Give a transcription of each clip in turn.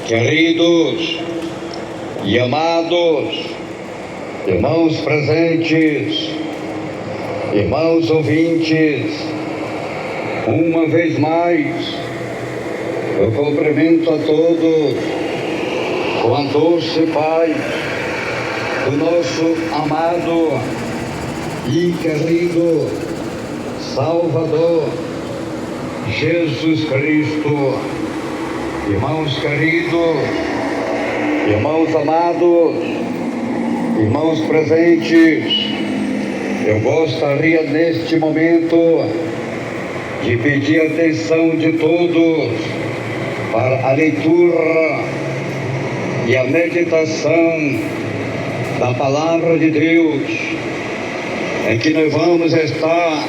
Queridos e amados irmãos presentes, irmãos ouvintes, uma vez mais eu cumprimento a todos com a doce paz do nosso amado e querido Salvador Jesus Cristo. Irmãos queridos, irmãos amados, irmãos presentes, eu gostaria neste momento de pedir a atenção de todos para a leitura e a meditação da Palavra de Deus, em que nós vamos estar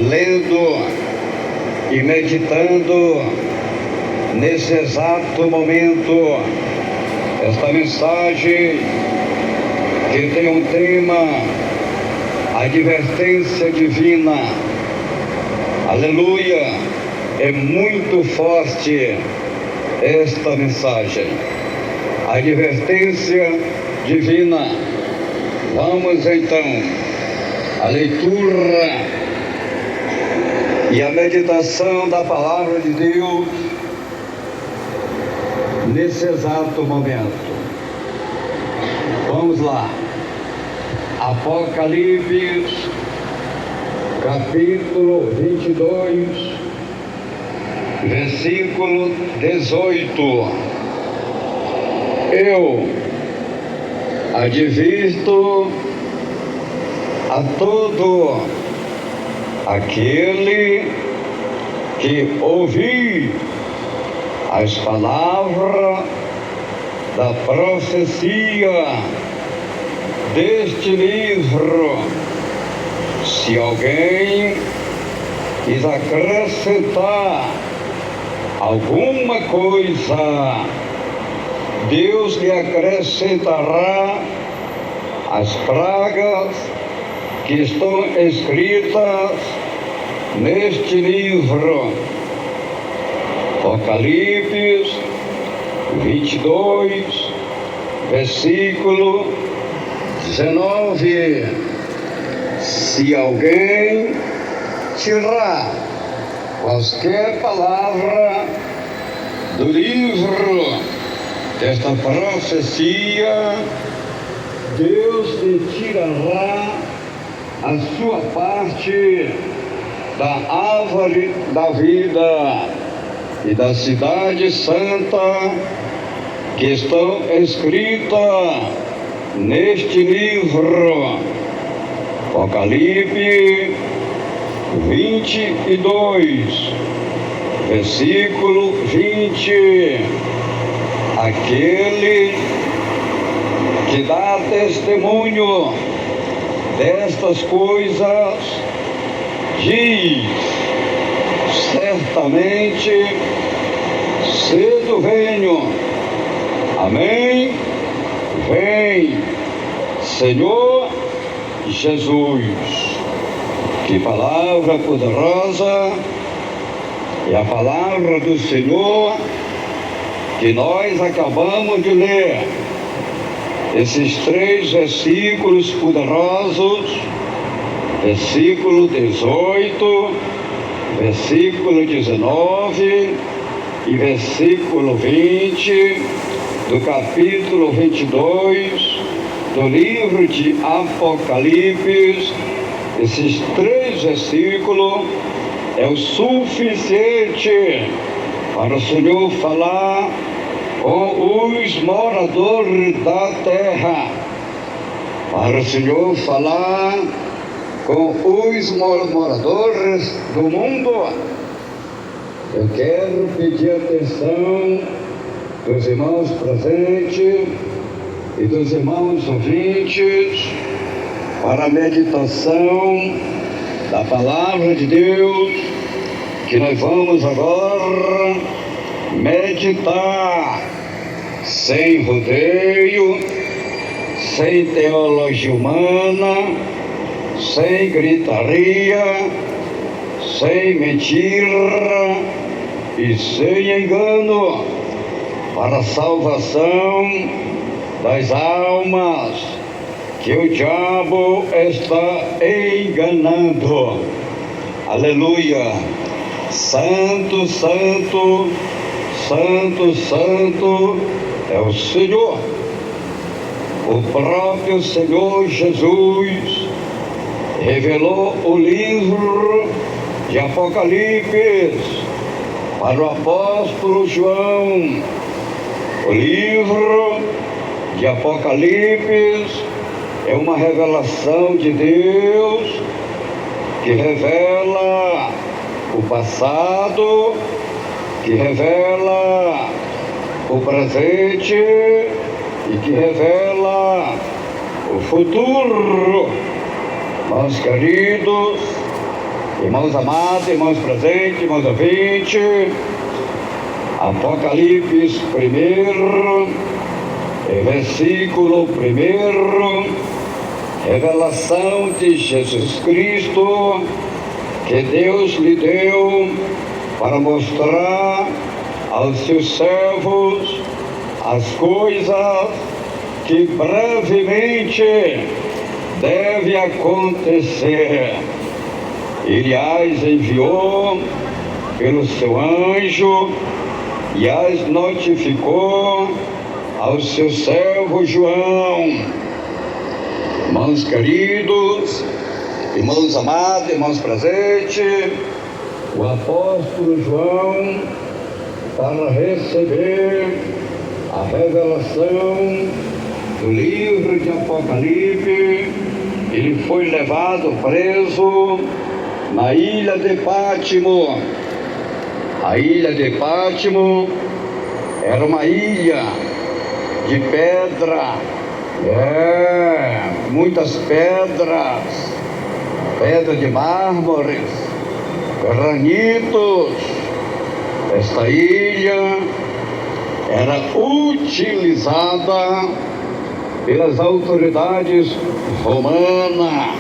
lendo e meditando nesse exato momento esta mensagem que tem um tema: advertência divina. Aleluia! É muito forte esta mensagem, advertência divina. Vamos então à leitura e à meditação da Palavra de Deus nesse exato momento. Vamos lá. Apocalipse, capítulo 22, versículo 18. Eu advirto a todo aquele que ouvir as palavras da profecia deste livro. Se alguém quis acrescentar alguma coisa, Deus lhe acrescentará as pragas que estão escritas neste livro. Apocalipse 22, versículo 19. Se alguém tirar qualquer palavra do livro desta profecia, Deus lhe tirará a sua parte da árvore da vida e da cidade santa que estão escritas neste livro. Apocalipse 22, versículo 20. Aquele que dá testemunho destas coisas diz: certamente cedo venho. Amém? Vem, Senhor Jesus. Que palavra poderosa é a palavra do Senhor que nós acabamos de ler. Esses 3 versículos poderosos, versículo 18, versículo 19 e versículo 20 do capítulo 22 do livro de Apocalipse. Esses 3 versículos é o suficiente para o Senhor falar com os moradores da terra, para o Senhor falar com os moradores do mundo. Eu quero pedir a atenção dos irmãos presentes e dos irmãos ouvintes para a meditação da Palavra de Deus, que nós vamos agora meditar sem rodeio, sem teologia humana, sem gritaria, sem mentira e sem engano. para a salvação das almas que o diabo está enganando. Aleluia! Santo, santo, santo, santo é o Senhor. O próprio Senhor Jesus revelou o livro de Apocalipse para o apóstolo João. O livro de Apocalipse é uma revelação de Deus que revela o passado, que revela o presente e que revela o futuro. Irmãos queridos, irmãos amados, irmãos presentes, irmãos ouvintes, Apocalipse 1, versículo 1, revelação de Jesus Cristo, que Deus lhe deu para mostrar aos seus servos as coisas que brevemente deve acontecer. Ele as enviou pelo seu anjo e as notificou ao seu servo João. Irmãos queridos, irmãos amados, irmãos presentes, o apóstolo João, para receber a revelação do livro de Apocalipse, ele foi levado preso na ilha de Pátimo. A ilha de Pátimo era uma ilha de pedra, muitas pedras, pedras de mármores, granitos. Esta ilha era utilizada pelas autoridades romanas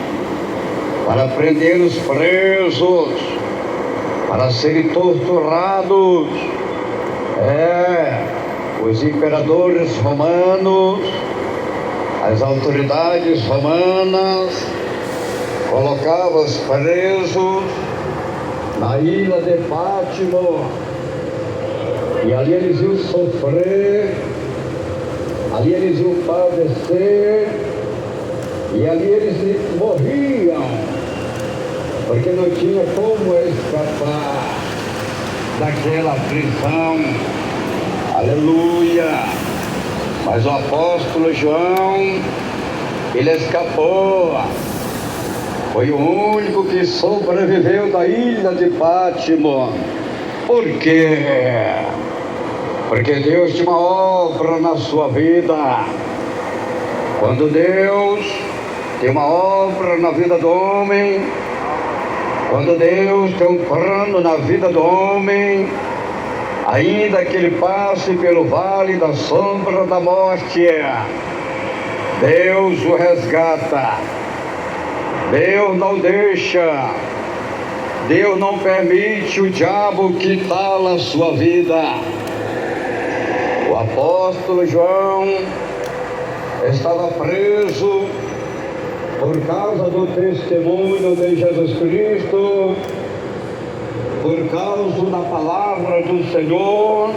para prender os presos, para serem torturados. Os imperadores romanos, as autoridades romanas colocavam os presos na ilha de Pátimo, e ali eles iam sofrer, ali eles iam padecer, e ali eles morriam, porque não tinha como escapar daquela prisão. Aleluia! Mas o apóstolo João, ele escapou. Foi o único que sobreviveu da ilha de Pátimo. Por quê? Porque Deus tinha uma obra na sua vida. Quando Deus tem uma obra na vida do homem, quando Deus tem um plano na vida do homem, ainda que ele passe pelo vale da sombra da morte, Deus o resgata. Deus não deixa, Deus não permite o diabo quitar a sua vida. O apóstolo João estava preso por causa do testemunho de Jesus Cristo, por causa da palavra do Senhor.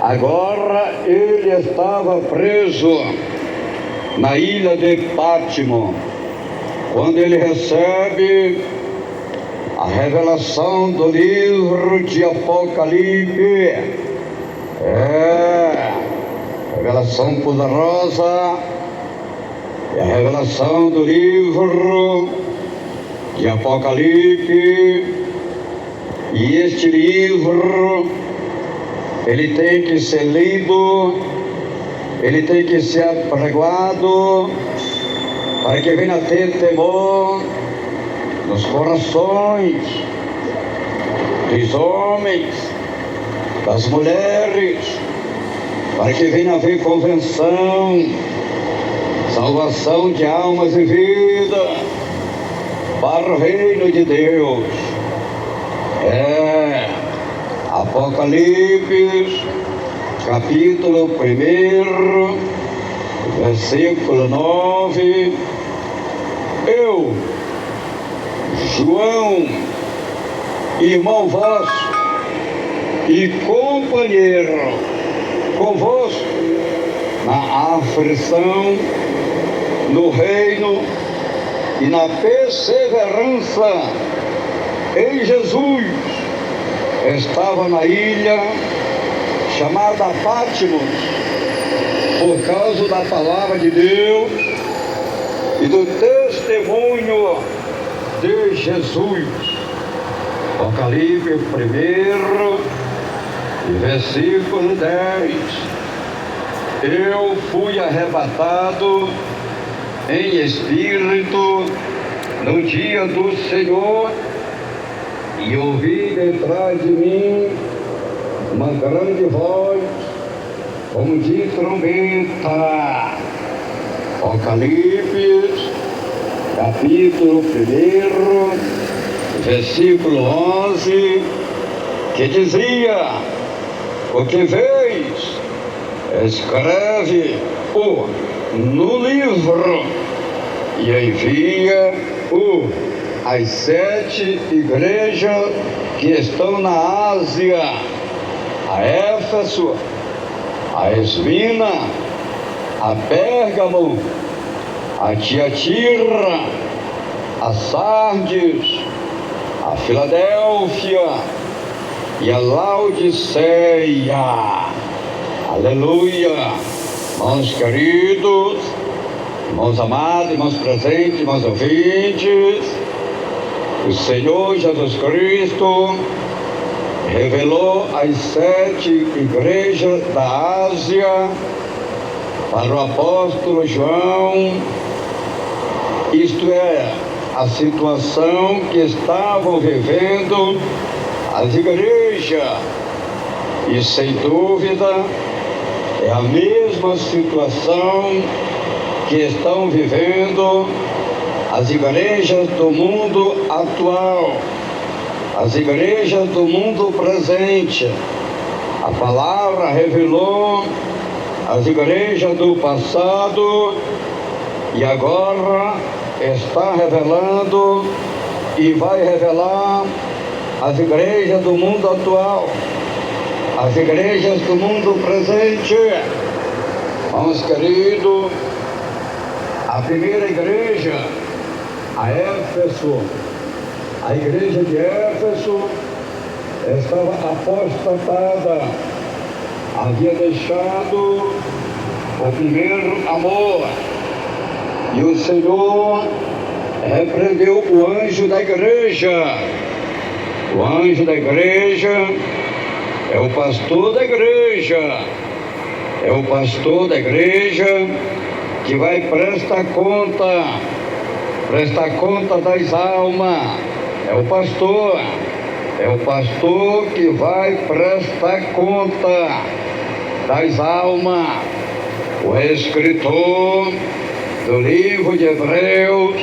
Agora ele estava preso na ilha de Pátimo, quando ele recebe a revelação do livro de Apocalipse. Revelação poderosa, é a revelação do livro de Apocalipse. E este livro, ele tem que ser lido, ele tem que ser apregoado, para que venha ter temor nos corações dos homens, das mulheres, para que venha haver convenção, salvação de almas e vida para o reino de Deus. Apocalipse capítulo 1, versículo 9. Eu, João, irmão vosso e companheiro convosco na aflição, no reino e na perseverança em Jesus, estava na ilha chamada Pátimos, por causa da palavra de Deus e do testemunho de Jesus. Apocalipse 1, versículo 10. Eu fui arrebatado em espírito no dia do Senhor e ouvi detrás de mim uma grande voz como de trombeta. Apocalipse, capítulo 1, versículo 11, que dizia: o que vês, escreve-o no livro e envia-o às 7 igrejas que estão na Ásia, a Éfeso, a Esmina, a Pérgamo, a Tiatira, a Sardes, a Filadélfia e a Laodiceia. Aleluia! Irmãos queridos, irmãos amados, irmãos presentes, irmãos ouvintes, o Senhor Jesus Cristo revelou as 7 igrejas da Ásia para o apóstolo João, isto é, a situação que estavam vivendo as igrejas, e sem dúvida é a mesma situação que estão vivendo as igrejas do mundo atual, as igrejas do mundo presente. A palavra revelou as igrejas do passado e agora está revelando e vai revelar as igrejas do mundo atual, as igrejas do mundo presente. Irmãos queridos, a primeira igreja, a Éfeso, a igreja de Éfeso estava apostatada, havia deixado o primeiro amor, e o Senhor repreendeu o anjo da igreja. O anjo da igreja é o pastor da igreja, é o pastor da igreja que vai prestar conta das almas. É o pastor que vai prestar conta das almas. O escritor do livro de Hebreus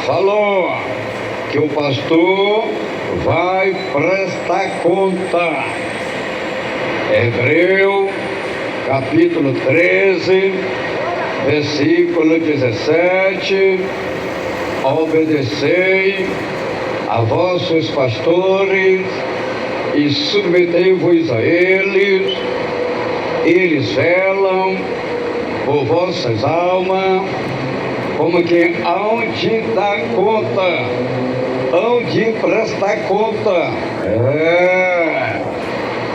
falou que o pastor vai prestar conta. Hebreus capítulo 13, versículo 17: obedecei a vossos pastores e submetei-vos a eles velam por vossas almas, como que hão de dar conta, hão de prestar conta.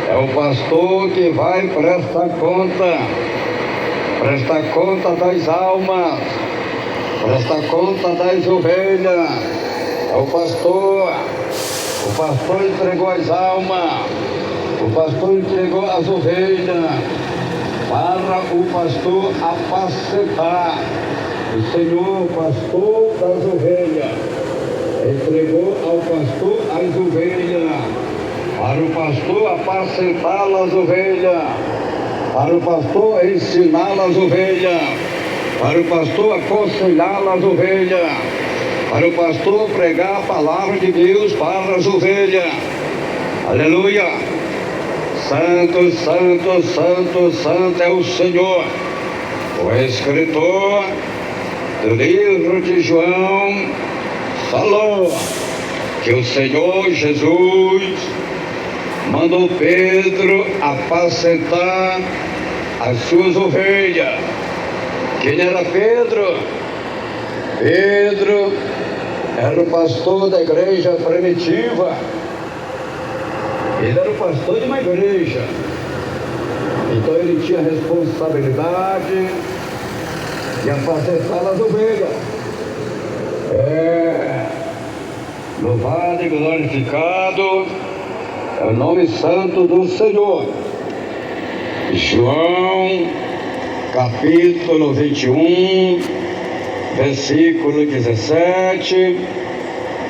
É o pastor que vai prestar conta das almas, prestar conta das ovelhas. É o pastor entregou as almas, o pastor entregou as ovelhas para o pastor apacentar. O Senhor, pastor das ovelhas, entregou ao pastor as ovelhas, para o pastor apacentar as ovelhas, para o pastor ensinar as ovelhas, para o pastor aconselhar as ovelhas, para o pastor pregar a palavra de Deus para as ovelhas. Aleluia! Santo, santo, santo, santo é o Senhor. O escritor do livro de João falou que o Senhor Jesus mandou Pedro apacentar as suas ovelhas. Quem era Pedro? Pedro era o pastor da igreja primitiva. Ele era o pastor de uma igreja. Então ele tinha a responsabilidade de apacentar as ovelhas. Louvado e glorificado é o nome santo do Senhor. João, capítulo 21, versículo 17.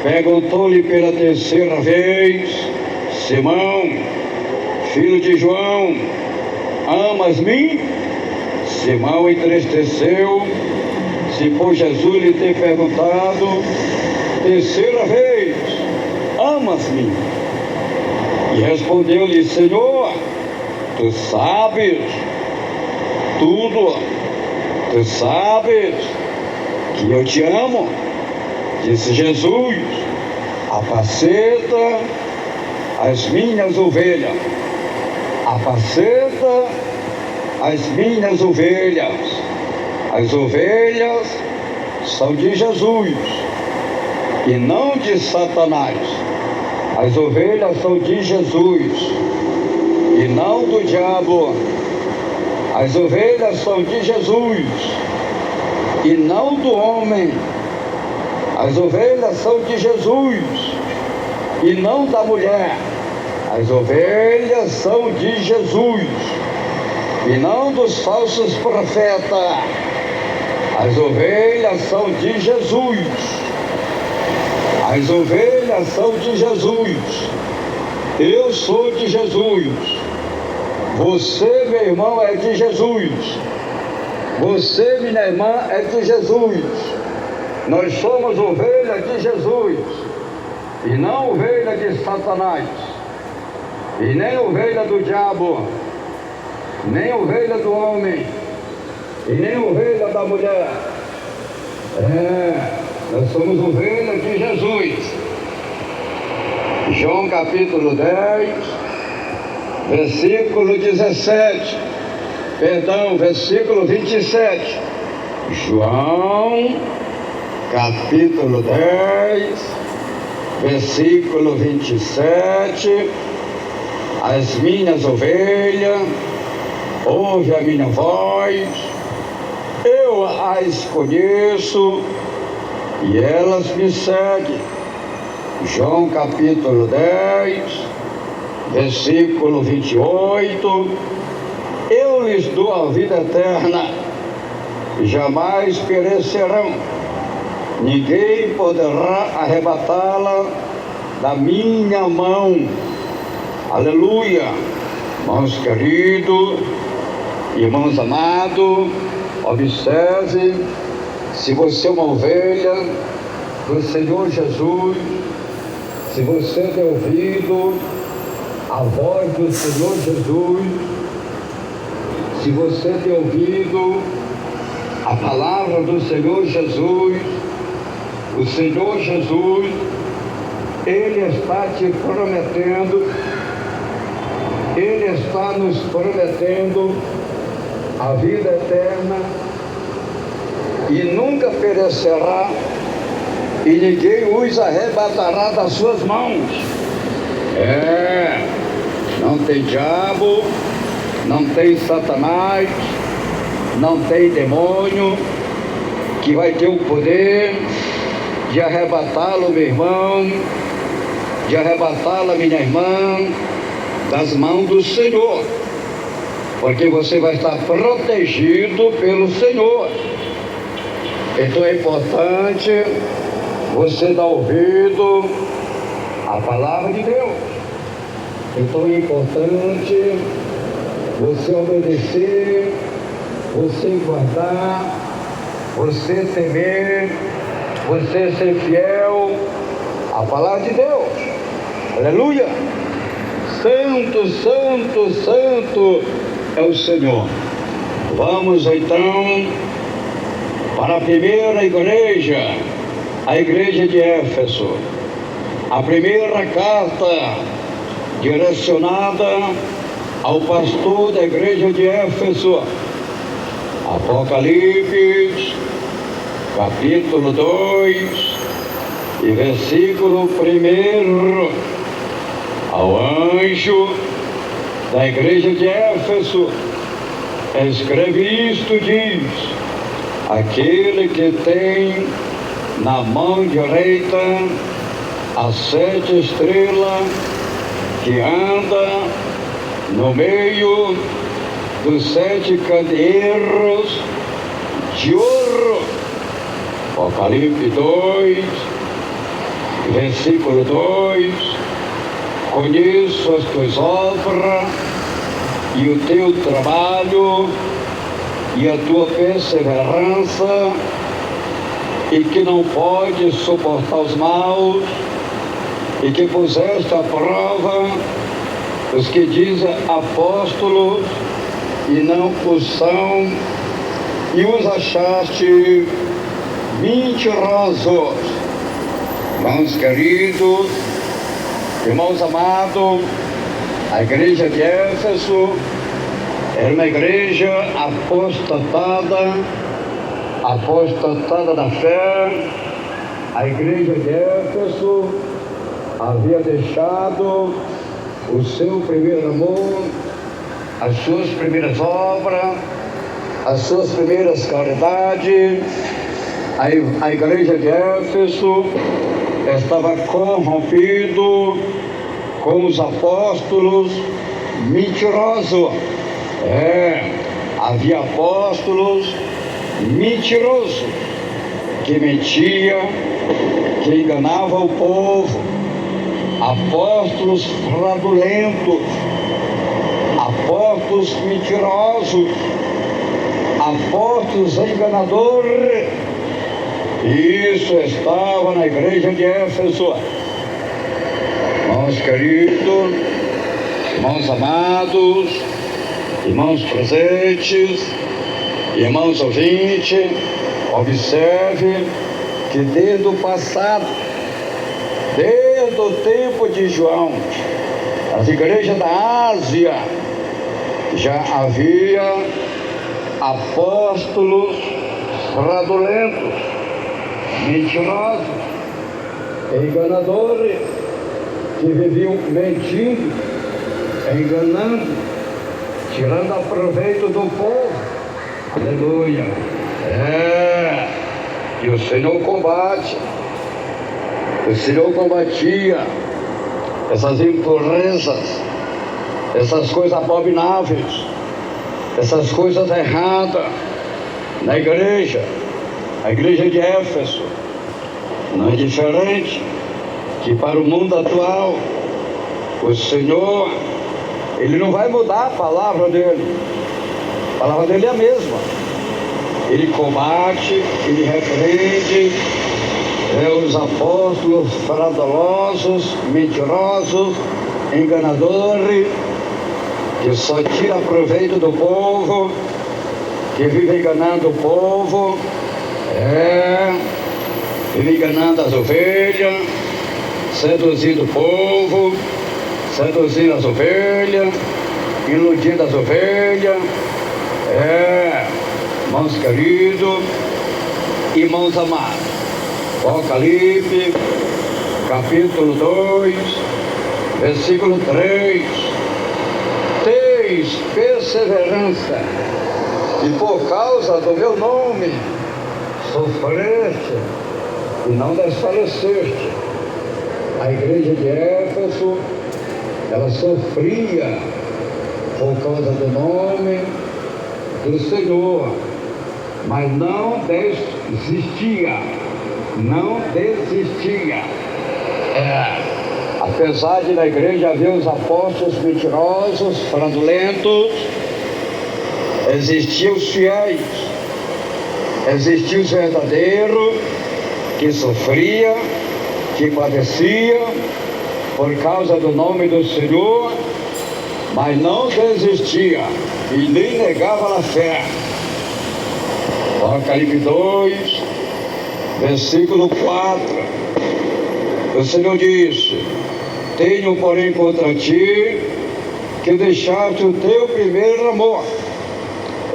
Perguntou-lhe pela terceira vez: Simão, filho de João, amas-me? Simão entristeceu, se por Jesus lhe ter perguntado terceira vez: amas-me? E respondeu-lhe: Senhor, tu sabes tudo, tu sabes que eu te amo. Disse Jesus: apacenta as minhas ovelhas, apacenta as minhas ovelhas. As ovelhas são de Jesus e não de Satanás. As ovelhas são de Jesus e não do diabo. As ovelhas são de Jesus e não do homem. As ovelhas são de Jesus e não da mulher. As ovelhas são de Jesus e não dos falsos profetas. As ovelhas são de Jesus. As ovelhas são de Jesus. Eu sou de Jesus. Você, meu irmão, é de Jesus. Você, minha irmã, é de Jesus. Nós somos ovelhas de Jesus e não ovelha de Satanás, e nem ovelha do diabo, nem ovelha do homem, e nem ovelha da mulher. Nós somos ovelhas de Jesus. João capítulo 10, versículo 17, versículo 27. João capítulo 10, versículo 27. As minhas ovelhas ouvem a minha voz, eu as conheço e elas me seguem. João capítulo 10, versículo 28. Eu lhes dou a vida eterna, jamais perecerão, ninguém poderá arrebatá-la da minha mão. Aleluia! Irmãos queridos, irmãos amados, observe: se você é uma ovelha do Senhor Jesus, se você tem ouvido a voz do Senhor Jesus, se você tem ouvido a palavra do Senhor Jesus, o Senhor Jesus, Ele está te prometendo, Ele está nos prometendo a vida eterna e nunca perecerá, e ninguém os arrebatará das suas mãos. Não tem diabo, não tem Satanás, não tem demônio que vai ter o poder de arrebatá-lo, meu irmão, de arrebatá-la, minha irmã, das mãos do Senhor, porque você vai estar protegido pelo Senhor. Então é importante você dar ouvido à palavra de Deus. Então é importante você obedecer, você guardar, você temer, você ser fiel à palavra de Deus. Aleluia! santo, santo, santo é o Senhor. Vamos então para a primeira igreja, a igreja de Éfeso. A primeira carta direcionada ao pastor da igreja de Éfeso. Apocalipse, capítulo 2, e versículo 1. Ao anjo da igreja de Éfeso, escreve isto, diz: aquele que tem na mão direita as 7 estrelas, que anda no meio dos 7 candeeiros de ouro. Apocalipse 2, versículo 2: conheço as tuas obras e o teu trabalho e a tua perseverança, e que não podes suportar os maus, e que puseste à prova os que dizem apóstolos e não o são, e os achaste mentirosos. Irmãos queridos, irmãos amados, a igreja de Éfeso era uma igreja apostatada da fé. A igreja de Éfeso havia deixado o seu primeiro amor, as suas primeiras obras, as suas primeiras caridades. A igreja de Éfeso estava corrompido com os apóstolos mentirosos. Havia apóstolos mentirosos que mentiam, que enganavam o povo, apóstolos fraudulentos, apóstolos mentirosos, apóstolos enganadores. Isso estava na igreja de Éfeso. Irmãos queridos, irmãos amados, irmãos presentes, irmãos ouvintes, observe que desde o passado, desde o tempo de João, as igrejas da Ásia já havia apóstolos fraudulentos, mentirosos, enganadores, que viviam mentindo, enganando, tirando proveito do povo. Aleluia. E o Senhor combate. O Senhor combatia essas impurezas, essas coisas abomináveis, essas coisas erradas na igreja. A igreja de Éfeso não é diferente que para o mundo atual. O Senhor, Ele não vai mudar a palavra dele. A palavra dele é a mesma. Ele combate, Ele repreende os apóstolos fraudulosos, mentirosos, enganadores, que só tira proveito do povo, que vive enganando o povo, vive enganando as ovelhas, seduzindo o povo, seduzindo as ovelhas, iludindo as ovelhas. Irmãos queridos, irmãos amados, Apocalipse, capítulo 2, versículo 3: teis perseverança, e por causa do meu nome sofreste e não desfaleceste. A igreja de Éfeso, ela sofria por causa do nome do Senhor, mas não desistia, não desistia. Apesar de na igreja haver os apóstolos mentirosos, fraudulentos, existiam os fiéis, existiam os verdadeiros, que sofria, que padecia por causa do nome do Senhor, mas não desistia e nem negava a fé. Apocalipse 2, versículo 4. O Senhor disse: tenho, porém, contra ti que deixaste o teu primeiro amor.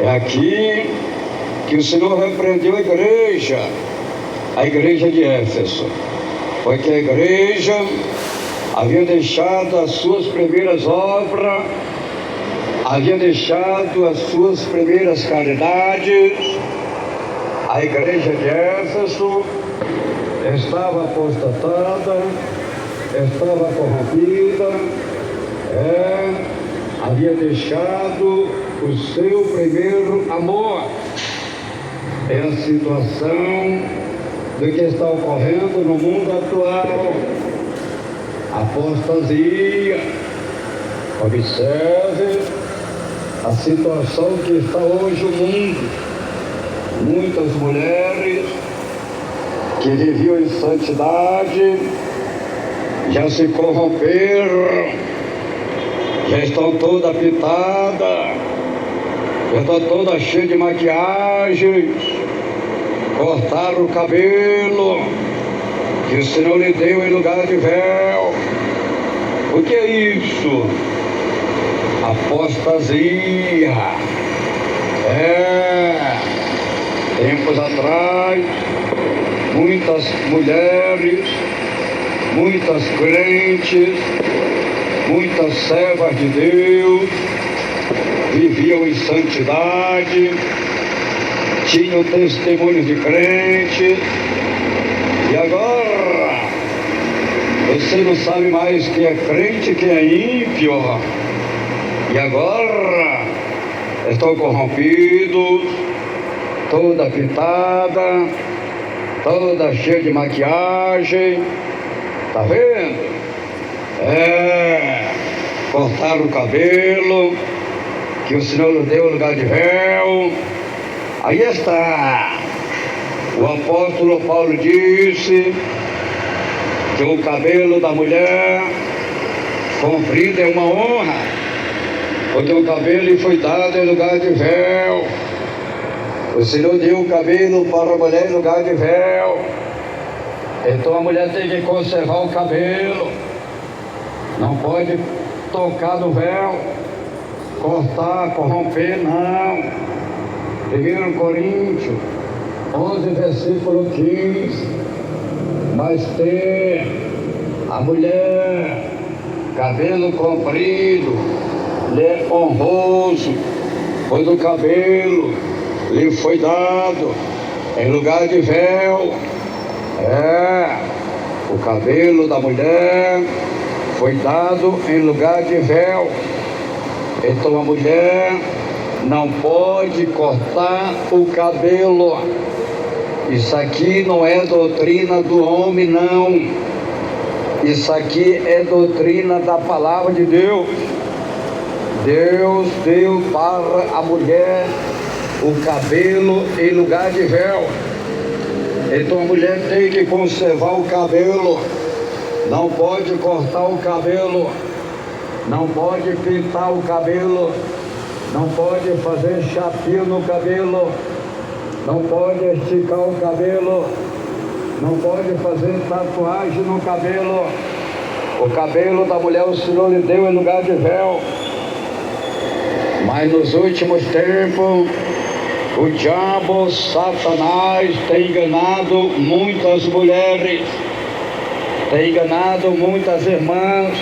É aqui que o Senhor repreendeu a igreja de Éfeso, porque a igreja havia deixado as suas primeiras obras, havia deixado as suas primeiras caridades. A igreja de Éfeso estava apostatada, estava corrompida, havia deixado o seu primeiro amor. É a situação do que está ocorrendo no mundo atual. Apostasia. Observe a situação que está hoje o mundo. Muitas mulheres que viviam em santidade já se corromperam, já estão toda pintada, já estão toda cheia de maquiagem, cortaram o cabelo que o Senhor lhe deu em lugar de véu. O que é isso? Apostasia. Tempos atrás, muitas mulheres, muitas crentes, muitas servas de Deus viviam em santidade, tinham testemunhos de crentes, e agora você não sabe mais quem é crente e quem é ímpio, e agora estão corrompidos, toda pintada, toda cheia de maquiagem, tá vendo? Cortaram o cabelo que o Senhor lhe deu no lugar de véu. Aí está. O apóstolo Paulo disse que o cabelo da mulher comprido é uma honra, porque o cabelo lhe foi dado em lugar de véu. O Senhor deu o cabelo para a mulher em lugar de véu. Então a mulher tem que conservar o cabelo, não pode tocar no véu, cortar, corromper, não. 1 Coríntios 11, versículo 15. Mas ter a mulher cabelo comprido lhe é honroso, pois o cabelo lhe foi dado em lugar de véu. O cabelo da mulher foi dado em lugar de véu. Então a mulher não pode cortar o cabelo. Isso aqui não é doutrina do homem, não. Isso aqui é doutrina da palavra de Deus. Deus deu para a mulher o cabelo em lugar de véu. Então a mulher tem que conservar o cabelo, não pode cortar o cabelo, não pode pintar o cabelo, não pode fazer chapinha no cabelo, não pode esticar o cabelo, não pode fazer tatuagem no cabelo. O cabelo da mulher o Senhor lhe deu em lugar de véu. Mas nos últimos tempos, o diabo, Satanás, tem enganado muitas mulheres, tem enganado muitas irmãs.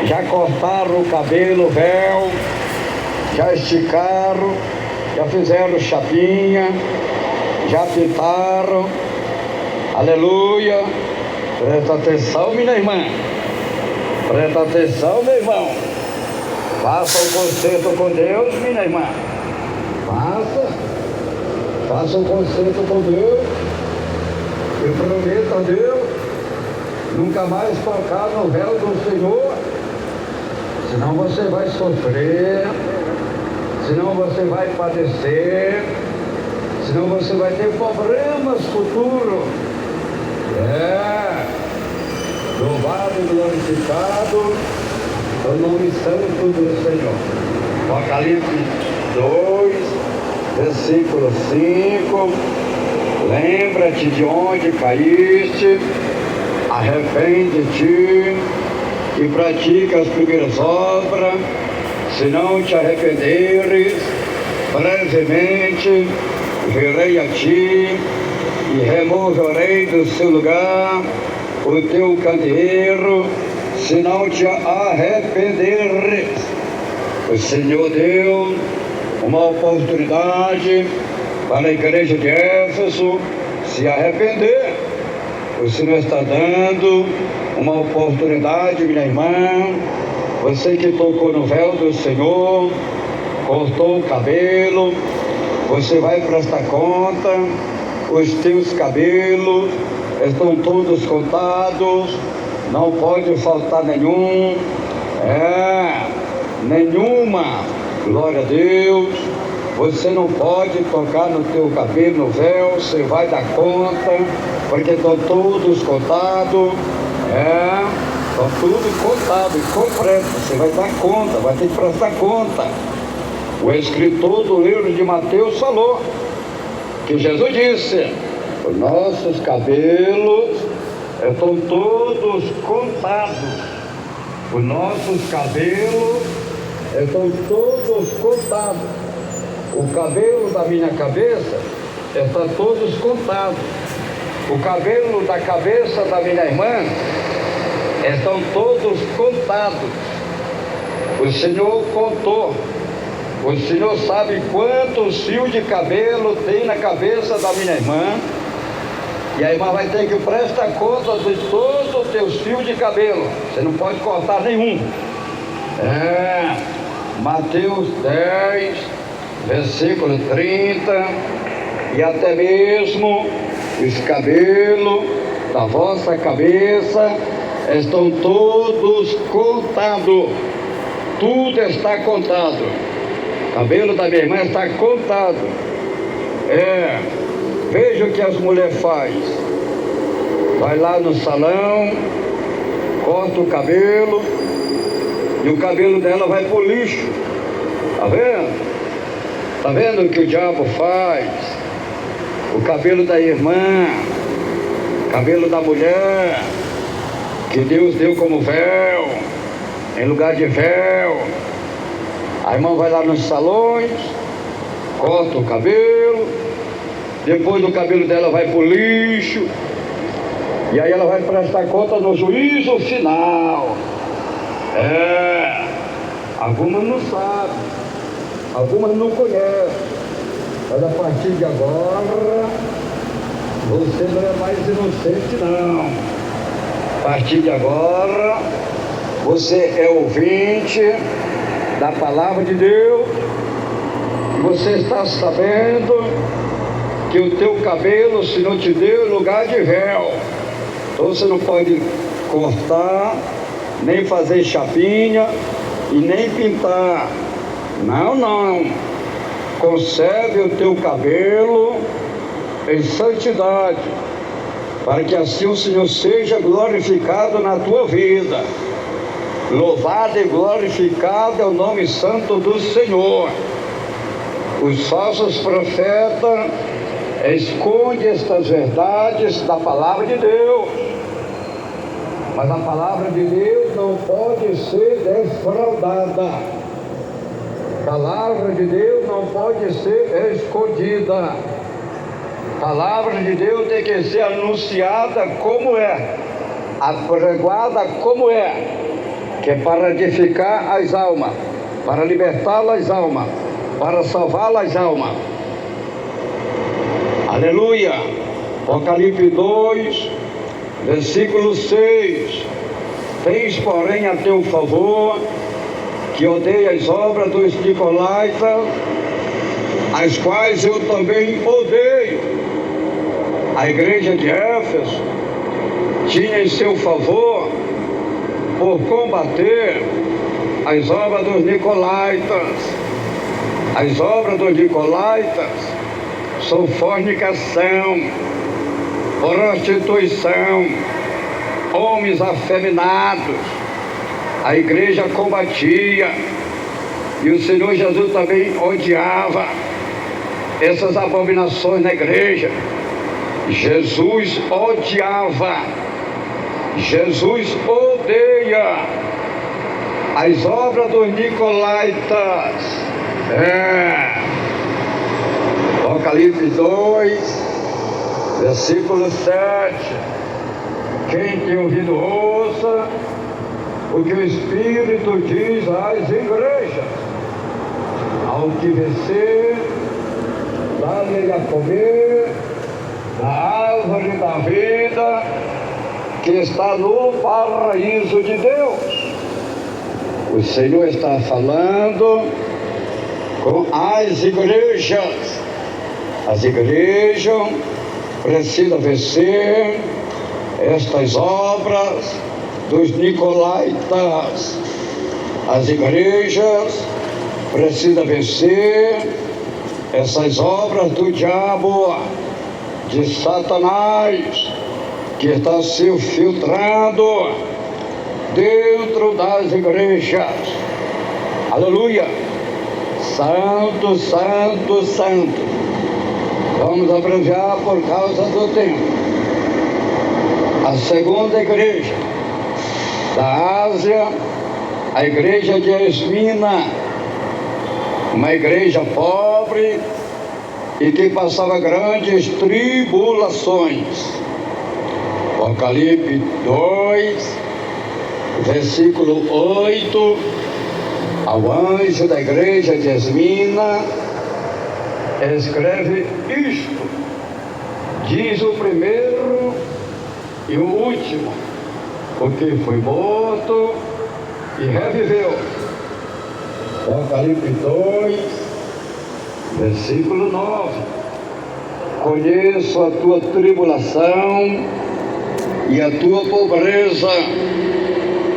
Já cortaram o cabelo, véu, já esticaram, já fizeram chapinha, já pintaram. Aleluia! Presta atenção, minha irmã. Presta atenção, meu irmão. Faça o concerto com Deus, minha irmã. Faça o concerto com Deus. E prometa a Deus nunca mais tocar no véu do Senhor. Senão você vai sofrer, senão você vai padecer, senão você vai ter problemas futuros. Louvado e glorificado o nome santo do Senhor. Apocalipse 2, versículo 5. Lembra-te de onde caíste, arrepende-te e pratica as primeiras obras. Se não te arrependeres, brevemente virei a ti e removerei do seu lugar o teu candeeiro, se não te arrependeres. O Senhor deu uma oportunidade para a igreja de Éfeso se arrepender. O Senhor está dando uma oportunidade, minha irmã. Você que tocou no véu do Senhor, cortou o cabelo, você vai prestar conta. Os teus cabelos estão todos contados, não pode faltar nenhum, nenhuma. Glória a Deus. Você não pode tocar no teu cabelo, no véu, você vai dar conta, porque estão todos contados, estão tudo contado e completo. Você vai dar conta, vai ter que prestar conta. O escritor do livro de Mateus falou que Jesus disse: os nossos cabelos estão todos contados. Os nossos cabelos estão todos contados. O cabelo da minha cabeça está todos contados. O cabelo da cabeça da minha irmã estão todos contados. O Senhor contou. O Senhor sabe quantos fios de cabelo tem na cabeça da minha irmã. E a irmã vai ter que prestar conta de todos os teus fios de cabelo. Você não pode cortar nenhum. Mateus 10, versículo 30. E até mesmo os cabelos da vossa cabeça estão todos contados. Tudo está contado. O cabelo da minha irmã está contado. Veja o que as mulheres fazem. Vai lá no salão, corta o cabelo e o cabelo dela vai pro lixo. Tá vendo? Tá vendo o que o diabo faz? O cabelo da irmã, cabelo da mulher, que Deus deu como véu, em lugar de véu. A irmã vai lá nos salões, corta o cabelo, depois o cabelo dela vai pro lixo, e aí ela vai prestar conta no juízo final. Algumas não sabem, algumas não conhecem, mas a partir de agora você não é mais inocente, não. A partir de agora você é ouvinte da palavra de Deus. Você está sabendo que o teu cabelo, se não te deu lugar de véu, então você não pode cortar, nem fazer chapinha e nem pintar. Não. Conserve o teu cabelo em santidade, para que assim o Senhor seja glorificado na tua vida. Louvado e glorificado é o nome santo do Senhor. Os falsos profetas escondem estas verdades da palavra de Deus, mas a palavra de Deus não pode ser defraudada. A palavra de Deus não pode ser escondida. A palavra de Deus tem que ser anunciada como é, apregoada como é, que é para edificar as almas, para libertar as almas, para salvar as almas. Aleluia! Apocalipse 2, versículo 6. Tens, porém, a teu favor que odeia as obras dos nicolaítas, as quais eu também odeio. A igreja de Éfeso tinha em seu favor por combater as obras dos nicolaítas. As obras dos nicolaítas são fornicação, prostituição, homens afeminados, a igreja combatia, e o Senhor Jesus também odiava essas abominações na igreja. Jesus odiava, Jesus odeia as obras dos nicolaítas. Apocalipse 2, versículo 7. Quem tem ouvido, ouça o que o Espírito diz às igrejas. Ao que vencer, dá-lhe a comer da árvore da vida que está no paraíso de Deus. O Senhor está falando com as igrejas. As igrejas precisam vencer estas obras dos nicolaítas. As igrejas precisam vencer essas obras do diabo, de Satanás, que está se filtrando dentro das igrejas. Aleluia! Santo, santo, santo. Vamos abreviar por causa do tempo. A segunda igreja da Ásia, a igreja de Esmina, uma igreja pobre e que passava grandes tribulações. Apocalipse 2, versículo 8, ao anjo da igreja de Esmina, escreve isto: diz o primeiro e o último, o que foi morto e reviveu. Apocalipse 2, versículo 9. Conheço a tua tribulação e a tua pobreza,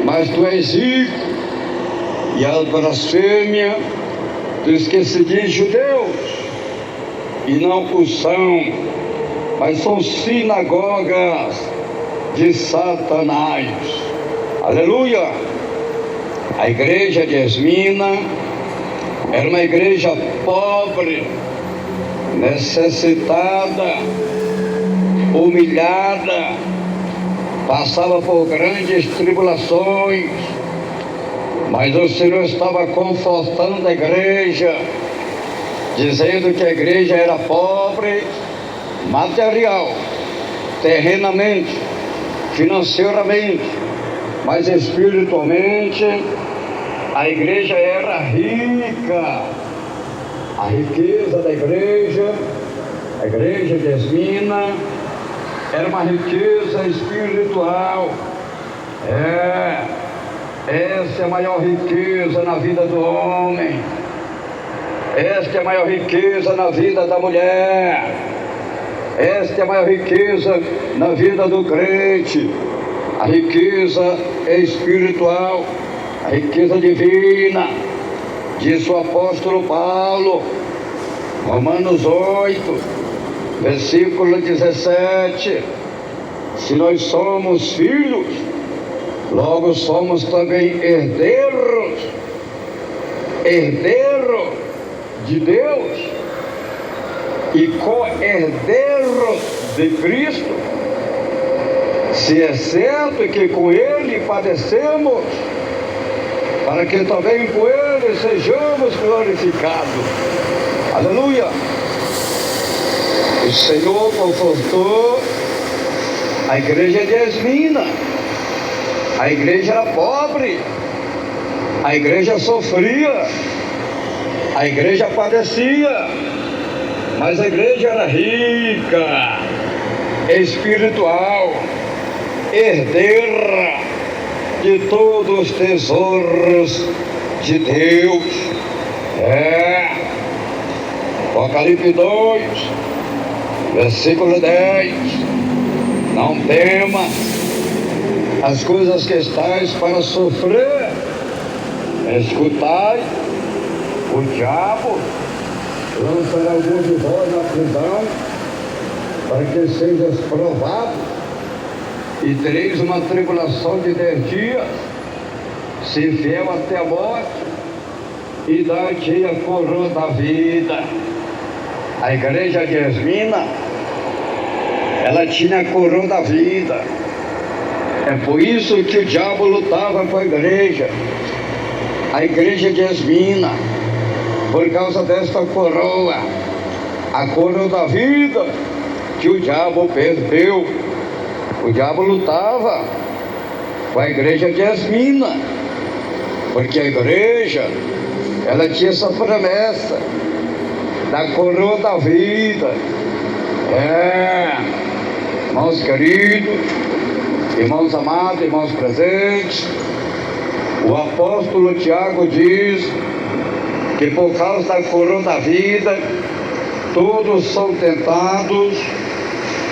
mas tu és rico, e a blasfêmia dos que se dizem judeus, e não o são, mas são sinagogas de Satanás. Aleluia! A igreja de Esmina era uma igreja pobre, necessitada, humilhada, passava por grandes tribulações, mas o Senhor estava confortando a igreja, dizendo que a igreja era pobre, material, terrenamente, financeiramente, mas espiritualmente a igreja era rica. A riqueza da igreja, a igreja de Esmina, era uma riqueza espiritual. Essa é a maior riqueza na vida do homem. Esta é a maior riqueza na vida da mulher. Esta é a maior riqueza na vida do crente. A riqueza espiritual, a riqueza divina, diz o apóstolo Paulo, Romanos 8, versículo 17. Se nós somos filhos, logo somos também herdeiros, herdeiro de Deus e co-herdeiros de Cristo, se é certo que com Ele padecemos, para que também com Ele sejamos glorificados. Aleluia! O Senhor confortou a igreja de Esmina. A igreja era pobre, a igreja sofria, a igreja padecia, mas a igreja era rica, espiritual, herdeira de todos os tesouros de Deus. Apocalipse 2, versículo 10. Não temas as coisas que estais para sofrer. Escutai, o diabo lançará alguns de vós na prisão, para que sejas provados, e tereis uma tribulação de 10 dias. ser fiel até a morte e dar-te a coroa da vida. A igreja de Esmina, ela tinha a coroa da vida. É por isso que o diabo lutava com a igreja de Esmina, por causa desta coroa, a coroa da vida que o diabo perdeu. O diabo lutava com a igreja de Esmina, porque a igreja, ela tinha essa promessa da coroa da vida. Irmãos queridos, irmãos amados, irmãos presentes, o apóstolo Tiago diz que por causa da coroa da vida, todos são tentados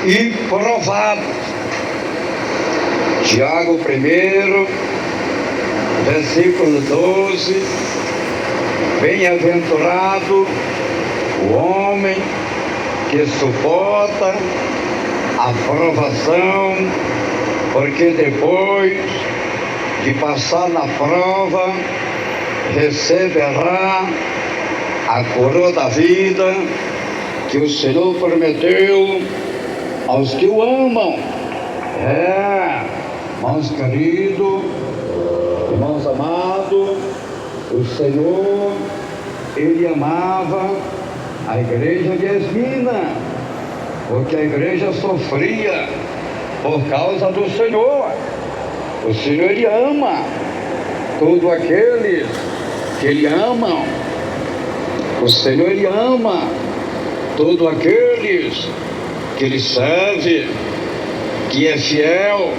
e provados. Tiago 1, versículo 12: bem-aventurado o homem que suporta a provação, porque depois de passar na prova, receberá a coroa da vida que o Senhor prometeu aos que o amam. Irmãos queridos, irmãos amados, o Senhor, Ele amava a igreja de Esmina, porque a igreja sofria por causa do Senhor. O Senhor, Ele ama todos aqueles que Ele ama. O Senhor, Ele ama todos aqueles que Ele serve, que é fiel,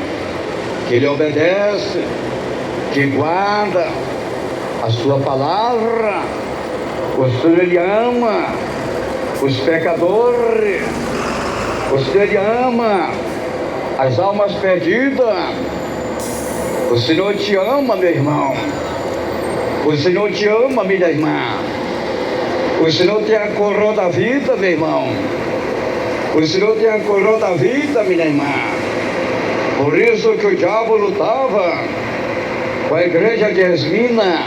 que Ele obedece, que guarda a sua palavra. O Senhor, Ele ama os pecadores. O Senhor, Ele ama as almas perdidas. O Senhor te ama, meu irmão. O Senhor te ama, minha irmã. O Senhor tem a coroa da vida, meu irmão. O Senhor tem a coroa da vida, minha irmã. Por isso que o diabo lutava com a igreja de Esmina,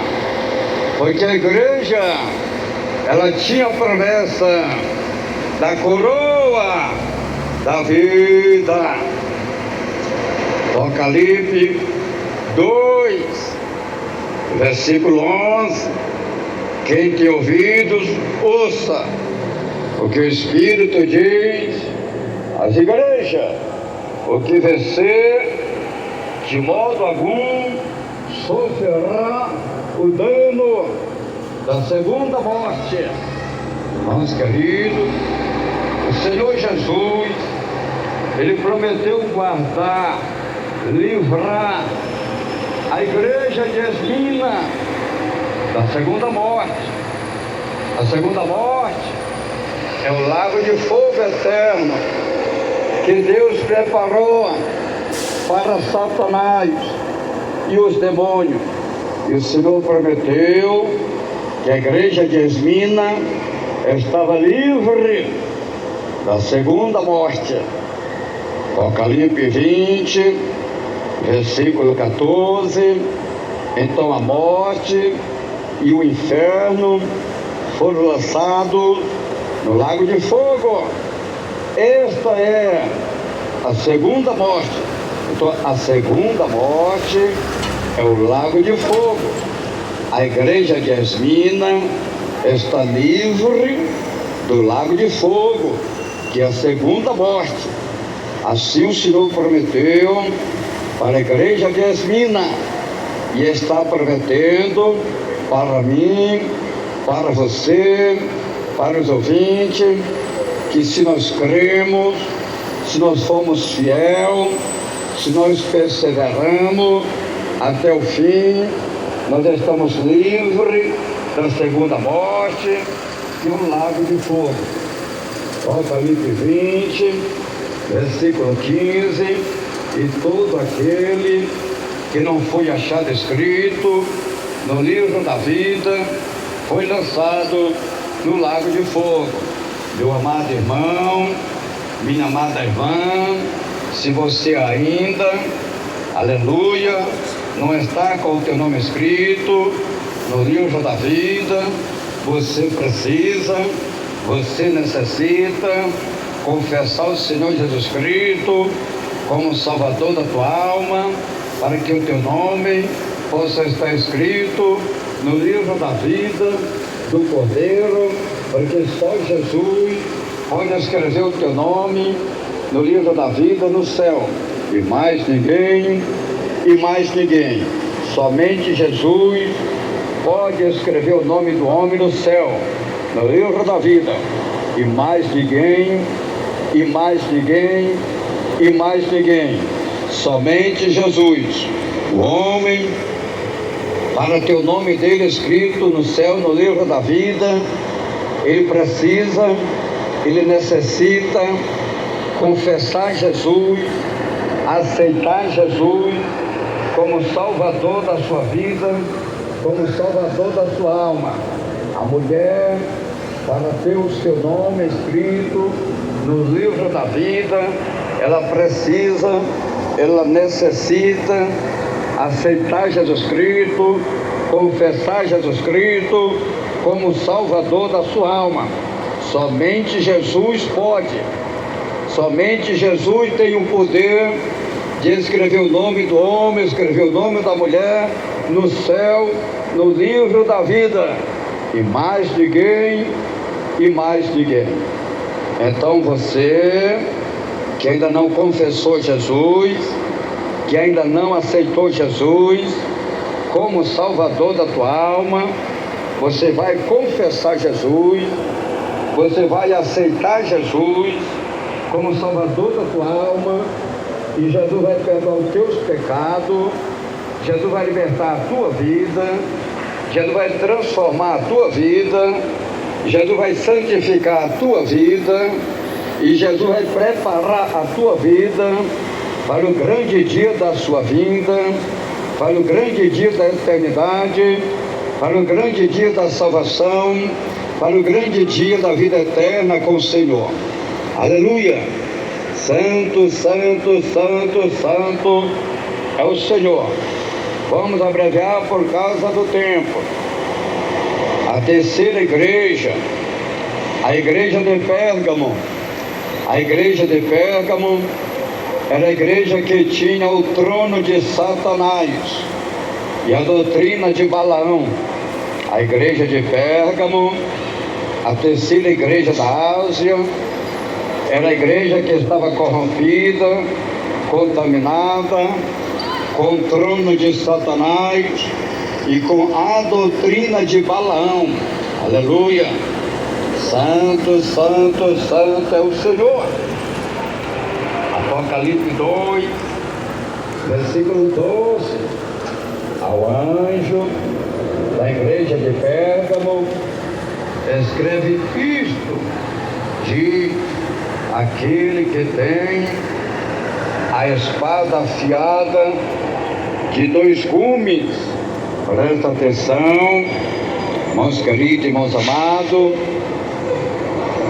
porque a igreja, ela tinha a promessa da coroa da vida. Apocalipse 2, versículo 11: quem tem ouvidos, ouça o que o Espírito diz às igrejas. O que vencer, de modo algum, sofrerá o dano da segunda morte. Irmãos queridos, o Senhor Jesus, Ele prometeu guardar, livrar a igreja de Esmina da segunda morte. A segunda morte é o lago de fogo eterno que Deus preparou para Satanás e os demônios. E o Senhor prometeu que a igreja de Esmina estava livre da segunda morte. Apocalipse 20, versículo 14: então a morte e o inferno foram lançados no lago de fogo. Esta é a segunda morte. Então, a segunda morte é o lago de fogo. A igreja de Esmina está livre do lago de fogo, que é a segunda morte. Assim o Senhor prometeu para a igreja de Esmina, e está prometendo para mim, para você, para os ouvintes, que se nós cremos, se nós formos fiel, se nós perseveramos até o fim, nós estamos livres da segunda morte e um lago de fogo. Apocalipse 20, versículo 15: e todo aquele que não foi achado escrito no livro da vida foi lançado no lago de fogo. Meu amado irmão, minha amada irmã, se você ainda, aleluia, não está com o teu nome escrito no livro da vida, você precisa, você necessita confessar o Senhor Jesus Cristo como Salvador da tua alma, para que o teu nome possa estar escrito no livro da vida do Cordeiro, porque só Jesus pode escrever o teu nome no livro da vida no céu, e mais ninguém, somente Jesus pode escrever o nome do homem no céu, no livro da vida, e mais ninguém, somente Jesus, o homem, para ter o nome dele escrito no céu, no livro da vida, ele precisa, ele necessita confessar Jesus, aceitar Jesus como Salvador da sua vida, como Salvador da sua alma. A mulher, para ter o seu nome escrito no livro da vida, ela precisa, ela necessita aceitar Jesus Cristo, confessar Jesus Cristo como Salvador da sua alma. Somente Jesus pode, somente Jesus tem o poder de escrever o nome do homem, escrever o nome da mulher no céu, no livro da vida, e mais ninguém. Então você que ainda não confessou Jesus, que ainda não aceitou Jesus como Salvador da tua alma, você vai confessar Jesus, você vai aceitar Jesus como Salvador da tua alma, e Jesus vai perdoar os teus pecados, Jesus vai libertar a tua vida, Jesus vai transformar a tua vida, Jesus vai santificar a tua vida, e Jesus vai preparar a tua vida para o grande dia da sua vinda, para o grande dia da eternidade, para o grande dia da salvação, para o grande dia da vida eterna com o Senhor. Aleluia! Santo, santo, santo, santo é o Senhor. Vamos abreviar por causa do tempo. A terceira igreja, a igreja de Pérgamo. A igreja de Pérgamo era a igreja que tinha o trono de Satanás e a doutrina de Balaão. A igreja de Pérgamo, a terceira igreja da Ásia, era a igreja que estava corrompida, contaminada, com o trono de Satanás e com a doutrina de Balaão. Aleluia! Santo, santo, santo é o Senhor. Apocalipse 2, versículo 12. Ao anjo da igreja de Pérgamo, escreve isto: de aquele que tem a espada afiada de 2 gumes. Presta atenção, irmãos queridos, irmãos amados,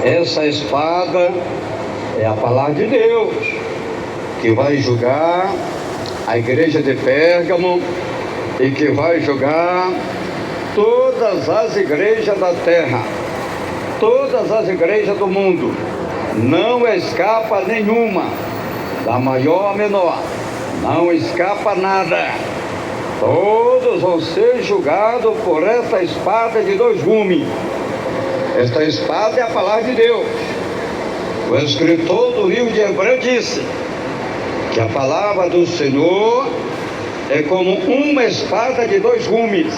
essa espada é a palavra de Deus, que vai julgar a igreja de Pérgamo e que vai julgar todas as igrejas da terra, todas as igrejas do mundo. Não escapa nenhuma, da maior a menor, não escapa nada. Todos vão ser julgados por essa espada de 2 gumes. Esta espada é a palavra de Deus. O escritor do livro de Hebreu disse que a palavra do Senhor é como uma espada de 2 gumes.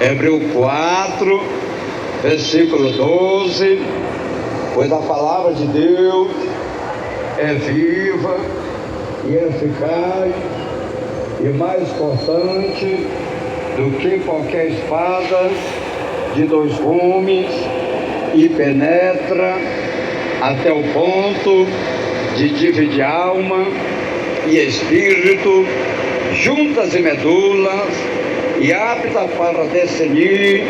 Hebreu 4, versículo 12. Pois a palavra de Deus é viva e eficaz e mais cortante do que qualquer espada de 2 gumes, e penetra até o ponto de dividir alma e espírito, juntas e medulas, e apta para discernir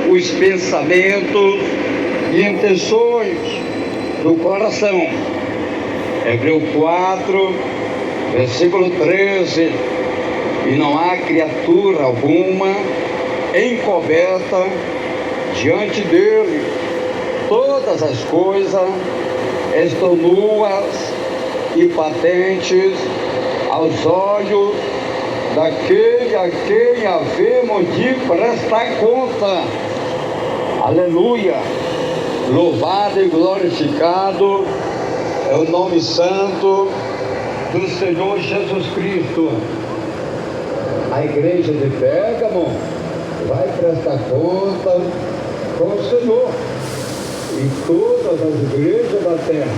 os pensamentos e intenções do coração. Hebreu 4, versículo 13. e não há criatura alguma encoberta diante dele. Todas as coisas estão nuas e patentes aos olhos daquele a quem havemos de prestar conta. Aleluia! Louvado e glorificado é o nome santo do Senhor Jesus Cristo. A igreja de Pérgamo vai prestar conta com o Senhor, e todas as igrejas da terra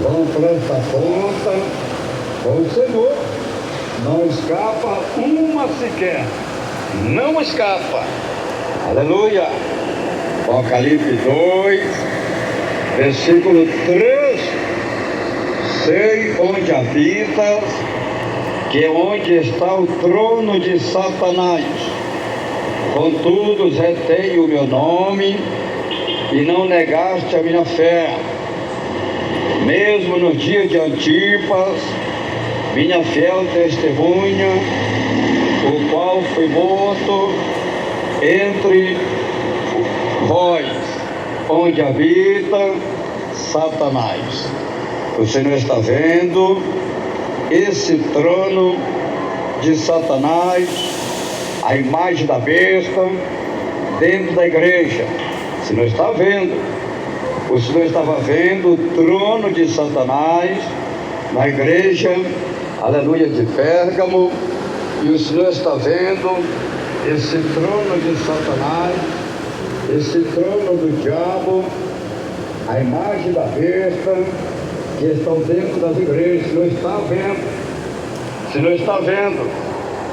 vão prestar conta com o Senhor. Não escapa uma sequer, não escapa. Aleluia! Apocalipse 2, versículo 3: sei onde habitas, que é onde está o trono de Satanás. Contudo, retei o meu nome e não negaste a minha fé. Mesmo no dia de Antipas, minha fiel testemunha, o qual foi morto entre vós, onde habita Satanás. O Senhor está vendo esse trono de Satanás, a imagem da besta dentro da igreja. O Senhor está vendo. O Senhor estava vendo o trono de Satanás na igreja, aleluia, de Pérgamo, e o Senhor está vendo esse trono de Satanás, esse trono do diabo, a imagem da besta que estão dentro das igrejas. O Senhor está vendo, o Senhor está vendo,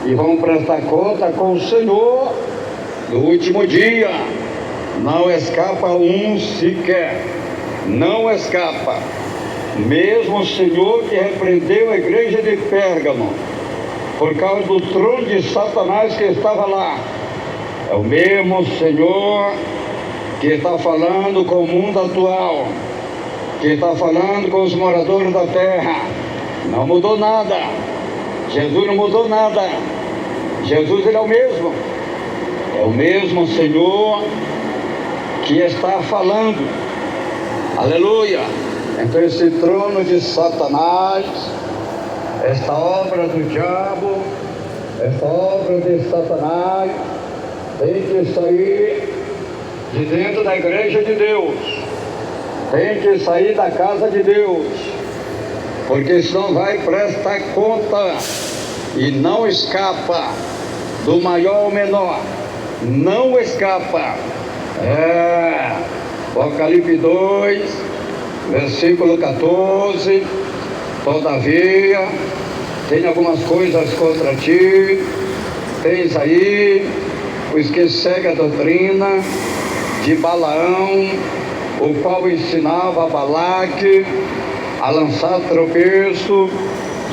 e vão prestar conta com o Senhor no último dia. Não escapa um sequer, não escapa. Mesmo o Senhor que repreendeu a igreja de Pérgamo por causa do trono de Satanás que estava lá, é o mesmo Senhor que está falando com o mundo atual, que está falando com os moradores da terra. Não mudou nada. Jesus não mudou nada. Jesus, ele é o mesmo Senhor que está falando. Aleluia! Então esse trono de Satanás, esta obra do diabo, esta obra de Satanás tem que sair de dentro da igreja de Deus, tem que sair da casa de Deus, porque senão vai prestar conta e não escapa, do maior ao menor, não escapa. Apocalipse 2, versículo 14: todavia, tem algumas coisas contra ti, tens aí os que seguem a doutrina de Balaão, o qual ensinava a Balaque a lançar tropeço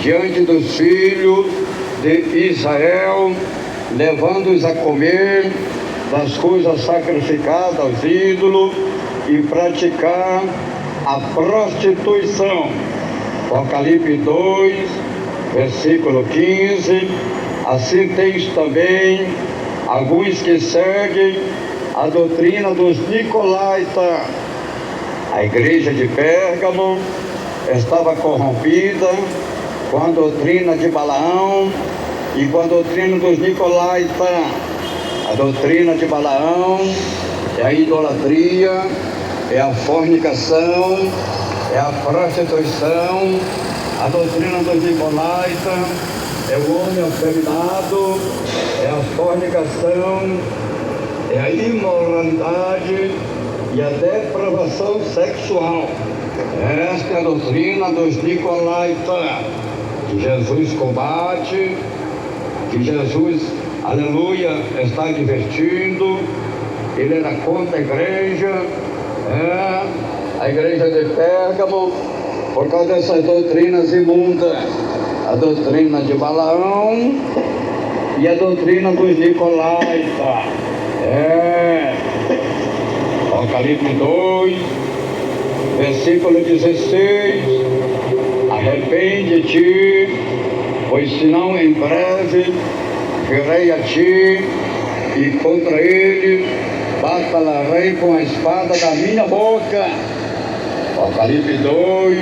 diante dos filhos de Israel, levando-os a comer das coisas sacrificadas aos ídolos e praticar a prostituição. Apocalipse 2, versículo 15: assim tens também alguns que seguem a doutrina dos Nicolaítas. A igreja de Pérgamo estava corrompida com a doutrina de Balaão e com a doutrina dos Nicolaítas. A doutrina de Balaão é a idolatria, é a fornicação, é a prostituição. A doutrina dos Nicolaítas é o homem afeminado, é a fornicação, é a imoralidade e a depravação sexual. Esta é a doutrina dos Nicolaítas, que Jesus combate, que Jesus, aleluia, está advertindo. Ele era contra a igreja, a igreja de Pérgamo, por causa dessas doutrinas imundas, a doutrina de Balaão e a doutrina dos Nicolaítas. Apocalipse 2, versículo 16: arrepende-te pois senão em breve virei a ti e contra ele batalharei com a espada da minha boca. Apocalipse 2,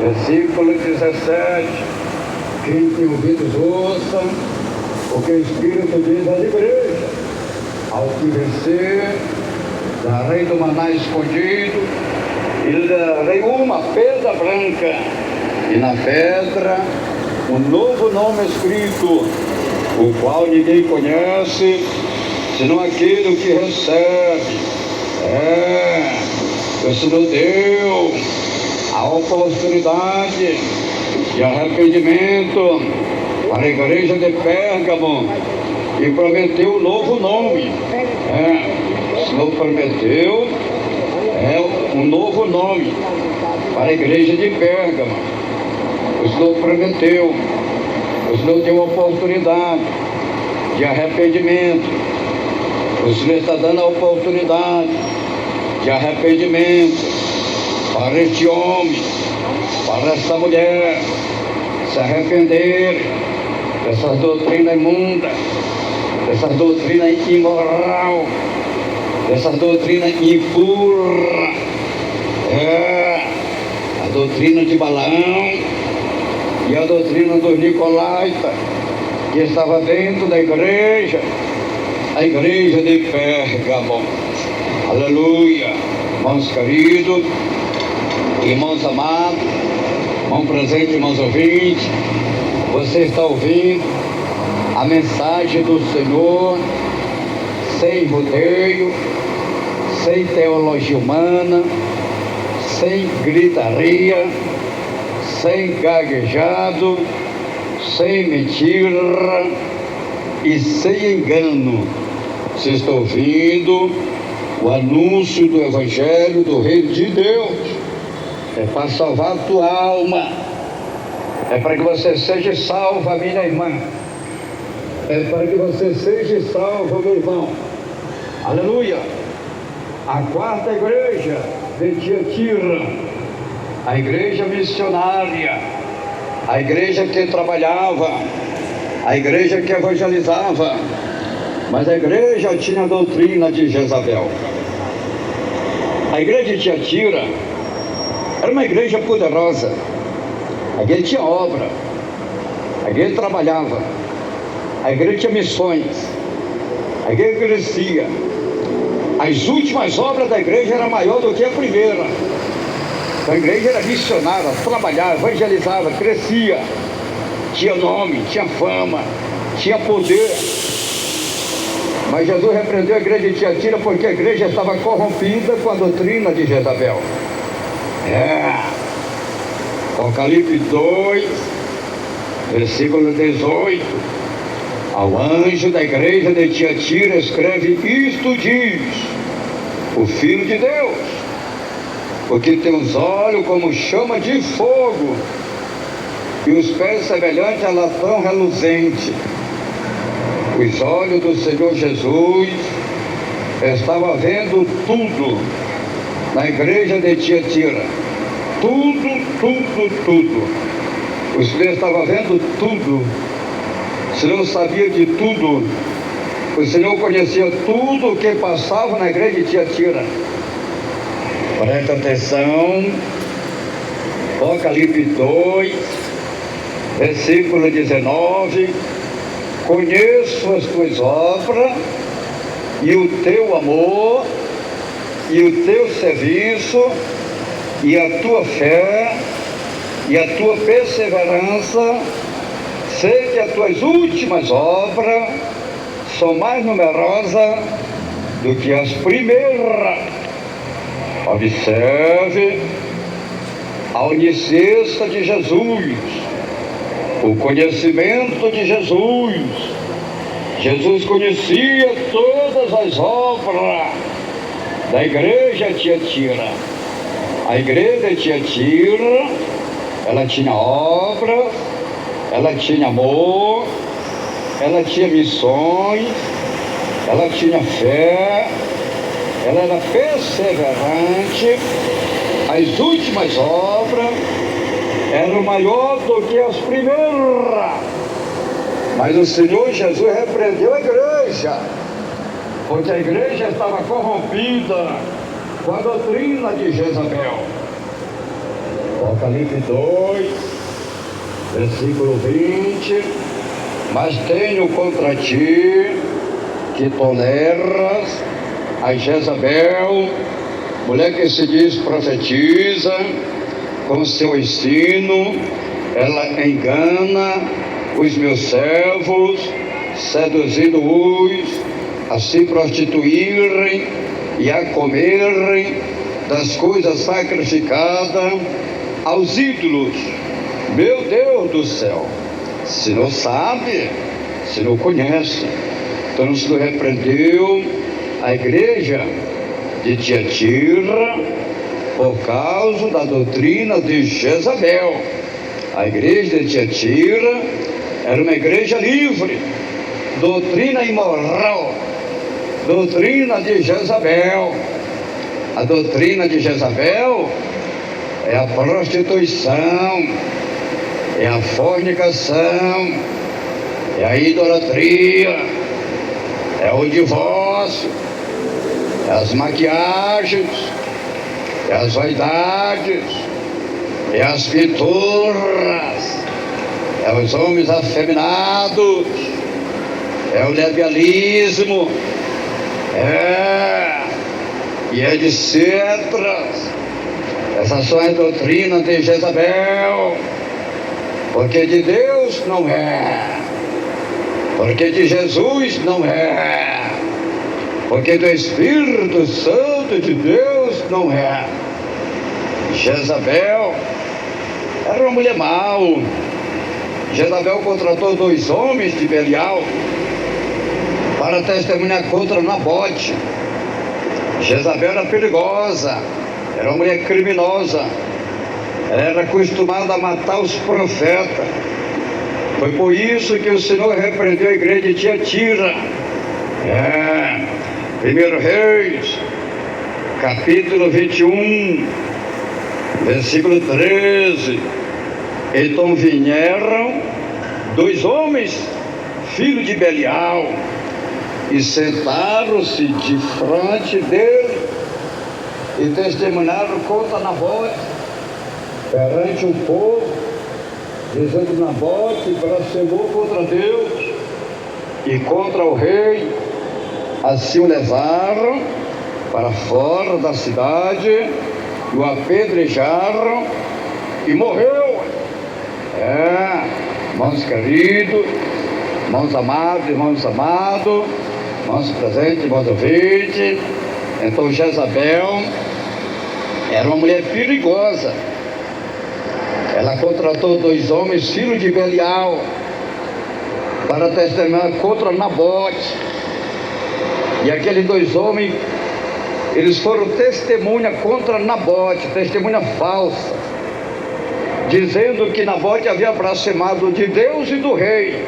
versículo 17. Quem tem ouvidos ouça o que o Espírito diz às igrejas. Ao que vencer, darei do maná escondido e lhe darei uma pedra branca, e na pedra um novo nome escrito, o qual ninguém conhece, senão aquele que recebe. O Senhor deu a oportunidade de arrependimento para a igreja de Pérgamo e prometeu um novo nome. O Senhor prometeu um novo nome para a igreja de Pérgamo. O Senhor prometeu, o Senhor deu a oportunidade de arrependimento. O Senhor está dando a oportunidade de arrependimento para este homem, para esta mulher, se arrepender dessas doutrinas imundas, dessas doutrinas imoral, dessas doutrinas impuras, a doutrina de Balaão e a doutrina dos Nicolaítas, que estava dentro da igreja, a igreja de Pérgamo. Aleluia, irmãos queridos, irmãos amados, irmão presente, irmãos ouvintes, você está ouvindo a mensagem do Senhor, sem rodeio, sem teologia humana, sem gritaria, sem gaguejado, sem mentira e sem engano. Você está ouvindo o anúncio do Evangelho do Reino de Deus. É para salvar a tua alma, é para que você seja salva, minha irmã, é para que você seja salvo, meu irmão. Aleluia. A quarta igreja de Tiatira, a igreja missionária, a igreja que trabalhava, a igreja que evangelizava, mas a igreja tinha a doutrina de Jezabel. A igreja de Tiatira era uma igreja poderosa. A igreja tinha obra, a igreja trabalhava, a igreja tinha missões, a igreja crescia. As últimas obras da igreja eram maior do que a primeira. Então a igreja era missionária, trabalhava, evangelizava, crescia, tinha nome, tinha fama, tinha poder. Mas Jesus repreendeu a igreja de Tiatira porque a igreja estava corrompida com a doutrina de Jezabel. Apocalipse 2, versículo 18. Ao anjo da igreja de Tiatira escreve: isto diz o Filho de Deus, porque tem os olhos como chama de fogo e os pés semelhantes a latão reluzente. Os olhos do Senhor Jesus estavam vendo tudo na igreja de Tiatira. Tudo. O Senhor estava vendo tudo. O Senhor sabia de tudo. O Senhor conhecia tudo o que passava na igreja de Tiatira. Presta atenção. Apocalipse 2, versículo 19. Conheço as tuas obras e o teu amor e o teu serviço e a tua fé e a tua perseverança. Sei que as tuas últimas obras são mais numerosas do que as primeiras. Observe a onisciência de Jesus, o conhecimento de Jesus. Jesus conhecia todas as obras da igreja de Tiatira. A igreja de Tiatira, ela tinha obra, ela tinha amor, ela tinha missões, ela tinha fé, ela era perseverante. As últimas obras era maior do que as primeiras. Mas o Senhor Jesus repreendeu a igreja, porque a igreja estava corrompida com a doutrina de Jezabel. Apocalipse 2, versículo 20: mas tenho contra ti que toleras a Jezabel, mulher que se diz profetiza, com seu ensino ela engana os meus servos, seduzindo-os a se prostituírem e a comerem das coisas sacrificadas aos ídolos. Meu Deus do céu, se não sabe, se não conhece. Então o Senhor repreendeu a igreja de Tiatira por causa da doutrina de Jezabel. A igreja de Tiatira era uma igreja livre, doutrina imoral, doutrina de Jezabel. A doutrina de Jezabel é a prostituição, é a fornicação, é a idolatria, é o divórcio, é as maquiagens, é as vaidades, é as pinturas, é os homens afeminados, é o levialismo, e etc. Essas são as doutrinas de Jezabel, porque de Deus não é, porque de Jesus não é, porque do Espírito Santo de Deus não é. Jezabel era uma mulher mau. Jezabel contratou 2 homens de Belial para testemunhar contra Nabote. Jezabel era perigosa, era uma mulher criminosa, ela era acostumada a matar os profetas. Foi por isso que o Senhor repreendeu a igreja de Tiatira. 1 Reis, capítulo 21, versículo 13. Então vieram 2 homens, filhos de Belial, e sentaram-se de frente dele e testemunharam contra Nabote perante o povo, dizendo: Nabote blasfemou contra Deus e contra o rei. Assim o levaram para fora da cidade e o apedrejaram e morreu. Irmãos queridos, irmãos amados, irmãos presentes, irmãos ouvintes. Então Jezabel era uma mulher perigosa. Ela contratou 2 homens, filhos de Belial, para testemunhar contra Nabote. E aqueles 2 homens, eles foram testemunha contra Nabote, testemunha falsa, dizendo que Nabote havia blasfemado de Deus e do rei,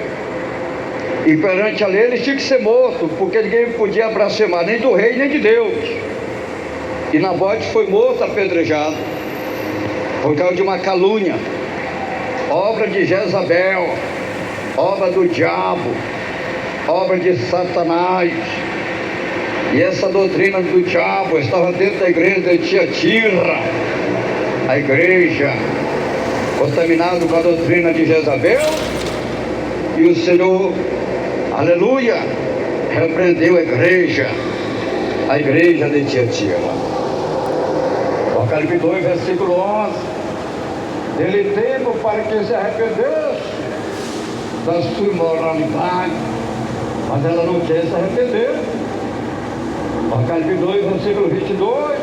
e perante a lei eles tinham que ser mortos, porque ninguém podia blasfemar nem do rei nem de Deus. E Nabote foi morto, apedrejado, por causa de uma calúnia, obra de Jezabel, obra do diabo, obra de Satanás. E essa doutrina do diabo estava dentro da igreja de Tiatira, a igreja contaminada com a doutrina de Jezabel. E o Senhor, aleluia, repreendeu a igreja de Tiatira. Apocalipse 2, versículo 11: dele tempo para que se arrependesse da sua imoralidade, mas ela não quer se arrepender. Apocalipse 2, versículo 22: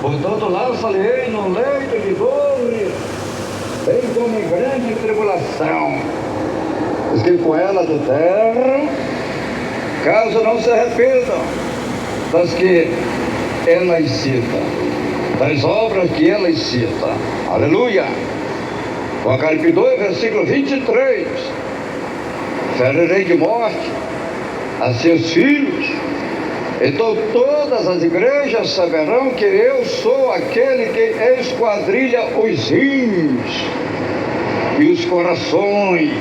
portanto lança-lhe no leito de dores, bem como em grande tribulação, que com ela adulteram, caso não se arrependam das que ela incita, das obras que ela incita. Aleluia. Apocalipse 2, versículo 23: ferirei de morte a seus filhos, Então todas as igrejas saberão que eu sou aquele que esquadrilha os rins e os corações,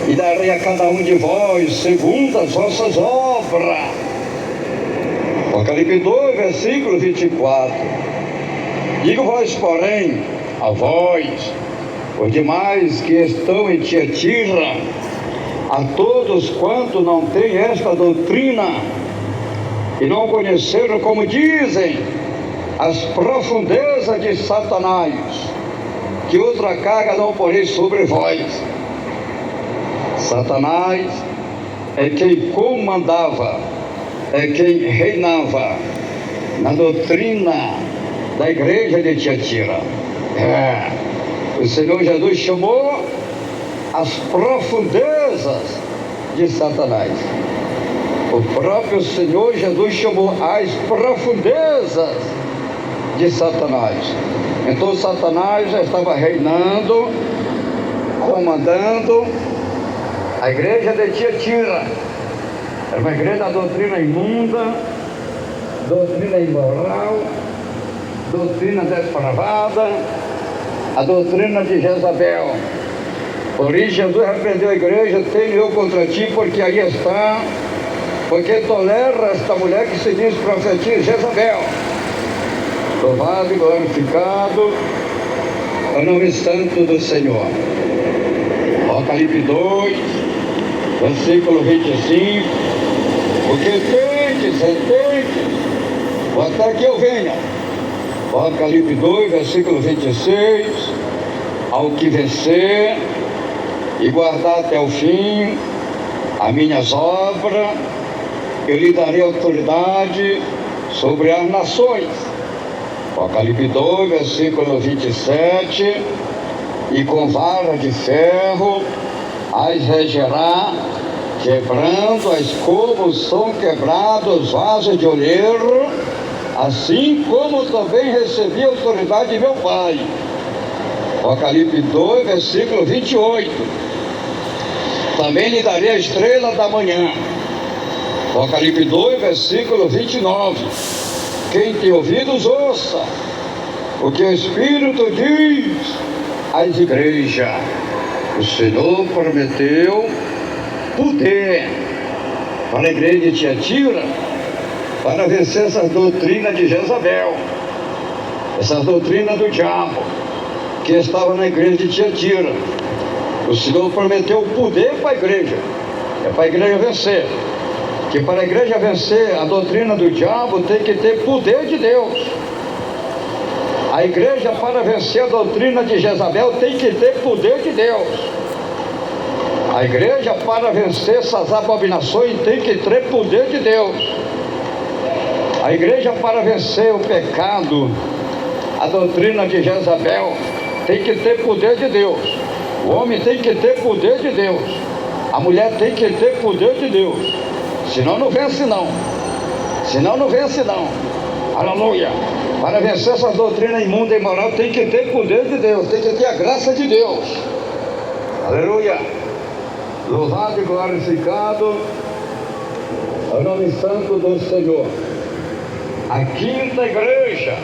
e darei a cada um de vós segundo as vossas obras. Apocalipse 2, versículo 24. Digo-vos, porém, a vós, os demais que estão em Tiatira, a todos quanto não têm esta doutrina e não conheceram, como dizem, as profundezas de Satanás, que outra carga não porei sobre vós. Satanás é quem comandava, é quem reinava na doutrina da igreja de Tiatira. O Senhor Jesus chamou as profundezas de Satanás. O próprio Senhor Jesus chamou as profundezas de Satanás. Então Satanás já estava reinando, comandando a igreja de Tiatira. Era uma igreja da doutrina imunda, doutrina imoral, doutrina depravada, a doutrina de Jezabel. Por isso Jesus repreendeu a igreja: tenho eu contra ti, porque aí está, porque tolera esta mulher que se diz profetisa, Jezabel. Louvado e glorificado o nome santo do Senhor. Apocalipse 2, versículo 25. Porque tendes, até que eu venha. Apocalipse 2, versículo 26. Ao que vencer e guardar até o fim as minhas obras, eu lhe darei autoridade sobre as nações. Apocalipse 2, versículo 27. E com vara de ferro as regerá, quebrando-as como são quebrados os vasos de oleiro, assim como também recebi a autoridade de meu Pai. Apocalipse 2, versículo 28. Também lhe darei a estrela da manhã. Apocalipse 2, versículo 29. Quem tem ouvidos, ouça o que o Espírito diz às igrejas. O Senhor prometeu poder para a igreja de Tiatira, para vencer essas doutrinas de Jezabel, essas doutrinas do diabo que estava na igreja de Tiatira. O Senhor prometeu poder para a igreja, é para a igreja vencer. Que para a igreja vencer a doutrina do diabo tem que ter poder de Deus. A igreja, para vencer a doutrina de Jezabel, tem que ter poder de Deus. A igreja, para vencer essas abominações, tem que ter poder de Deus. A igreja, para vencer o pecado, a doutrina de Jezabel, tem que ter poder de Deus. O homem tem que ter poder de Deus. A mulher tem que ter poder de Deus. Senão não vence não. Senão não vence não. Aleluia. Para vencer essa doutrina imunda e imoral tem que ter poder de Deus. Tem que ter a graça de Deus. Aleluia. Louvado e glorificado é o nome santo do Senhor. A quinta igreja,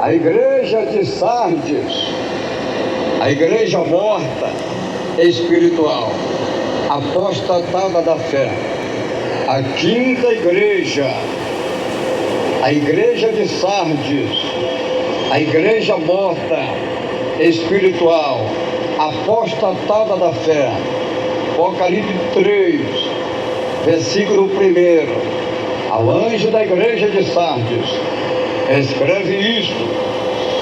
a igreja de Sardes, a igreja morta espiritual, apostatada da fé. A quinta igreja, a igreja de Sardes, a igreja morta espiritual, apostatada da fé. Apocalipse 3, versículo 1. Ao anjo da igreja de Sardes, escreve isto: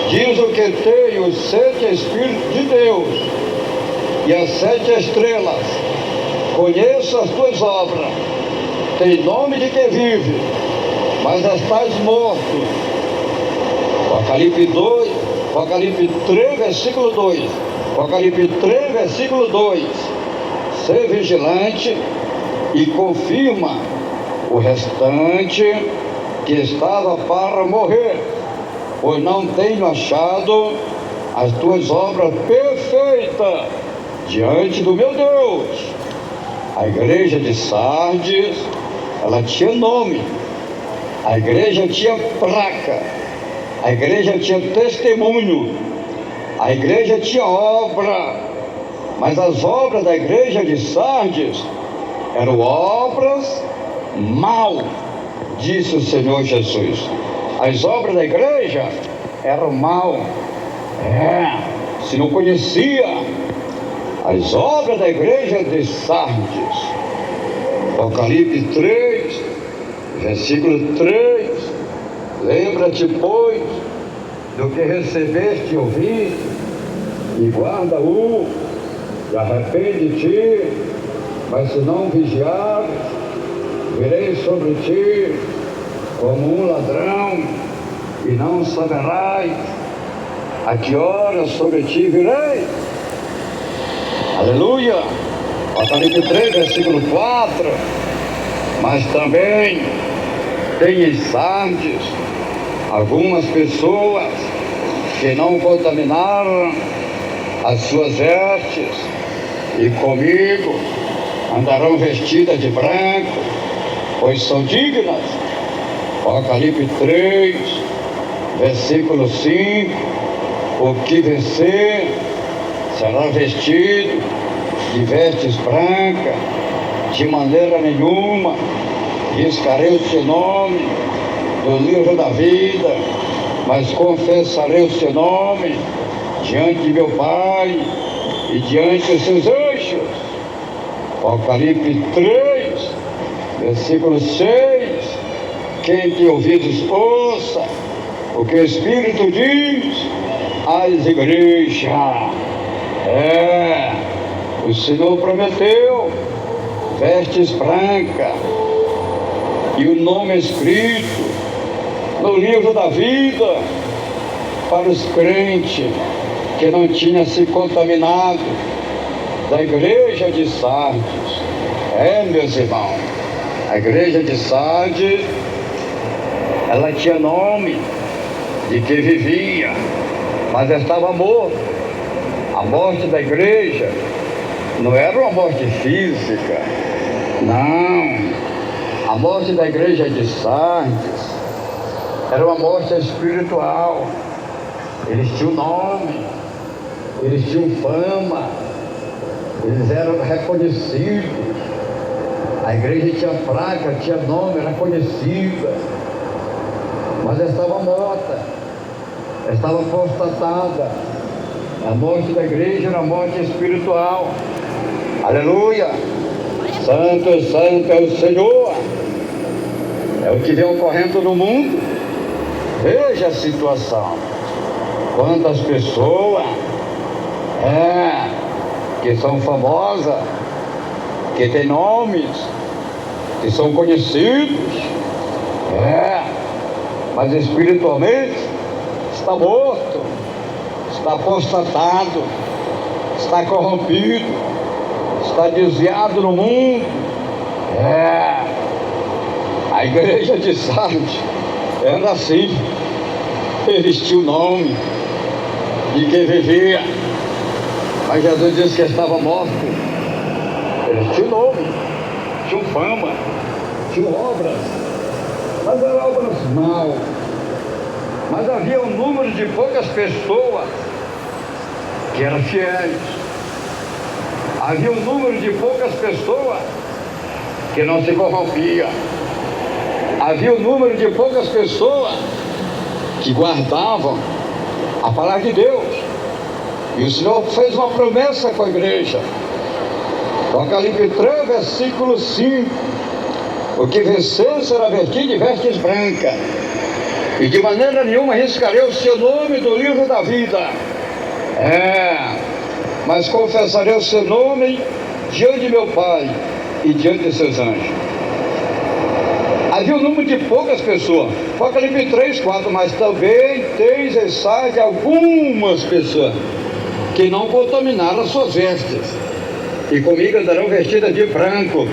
diz o que tem os 7 Espíritos de Deus e as 7 estrelas. Conheço as tuas obras, tem nome de que vive, mas estás morto. Apocalipse 2, Apocalipse 3, versículo 2. Apocalipse 3, versículo 2. Ser vigilante e confirma o restante que estava para morrer, pois não tenho achado as tuas obras perfeitas diante do meu Deus. A igreja de Sardes ela tinha nome, a igreja tinha placa, a igreja tinha testemunho, a igreja tinha obra, mas as obras da igreja de Sardes eram obras mal, disse o Senhor Jesus. As obras da igreja eram mal, se não conhecia as obras da igreja de Sardes. Apocalipse 3, versículo 3, lembra-te, pois, do que recebeste e ouviste, e guarda-o, e arrepende-te, mas se não vigiares, virei sobre ti como um ladrão, e não saberás a que hora sobre ti virei. Aleluia! Apocalipse 3, versículo 4. Mas também tem em Sardes algumas pessoas que não contaminaram as suas vestes, e comigo andarão vestidas de branco, pois são dignas. Apocalipse 3, versículo 5. O que vencer será vestido de vestes brancas, de maneira nenhuma riscarei o seu nome do livro da vida, mas confessarei o seu nome diante de meu Pai e diante dos seus anjos. Apocalipse 3, versículo 6. Quem tem ouvidos, ouça o que o Espírito diz às igrejas. O Senhor prometeu vestes brancas e o nome escrito no livro da vida para os crentes que não tinham se contaminado da igreja de Sardes. Meus irmãos, a igreja de Sardes, ela tinha nome de que vivia, mas estava morto. A morte da igreja não era uma morte física, não. A morte da igreja de Sardes era uma morte espiritual. Eles tinham nome, eles tinham fama, eles eram reconhecidos. A igreja tinha placa, tinha nome, era conhecida, mas estava morta, estava constatada. A morte da igreja era a morte espiritual. Aleluia! Santo, santo é o Senhor. É o que vem ocorrendo no mundo. Veja a situação. Quantas pessoas que são famosas, que têm nomes, que são conhecidos, mas espiritualmente está morto, está apostatado, está corrompido, está desviado no mundo. A igreja de Sardes era assim. Eles tinham o nome de quem vivia, mas Jesus disse que estava morto. Eles tinham nome, tinham fama, tinham obras, mas eram obras mal. Mas havia um número de poucas pessoas que eram fiéis. Havia um número de poucas pessoas que não se corrompia. Havia um número de poucas pessoas que guardavam a palavra de Deus. E o Senhor fez uma promessa com a igreja. Apocalipse 3, versículo 5. O que vencer será vestido de vestes brancas, e de maneira nenhuma riscarei o seu nome do livro da vida. Mas confessarei o seu nome diante de meu Pai e diante de seus anjos. Havia um número de poucas pessoas. Apocalipse 3, 4. Mas também tens em Sardes algumas pessoas que não contaminaram as suas vestes, e comigo andarão vestidas de branco,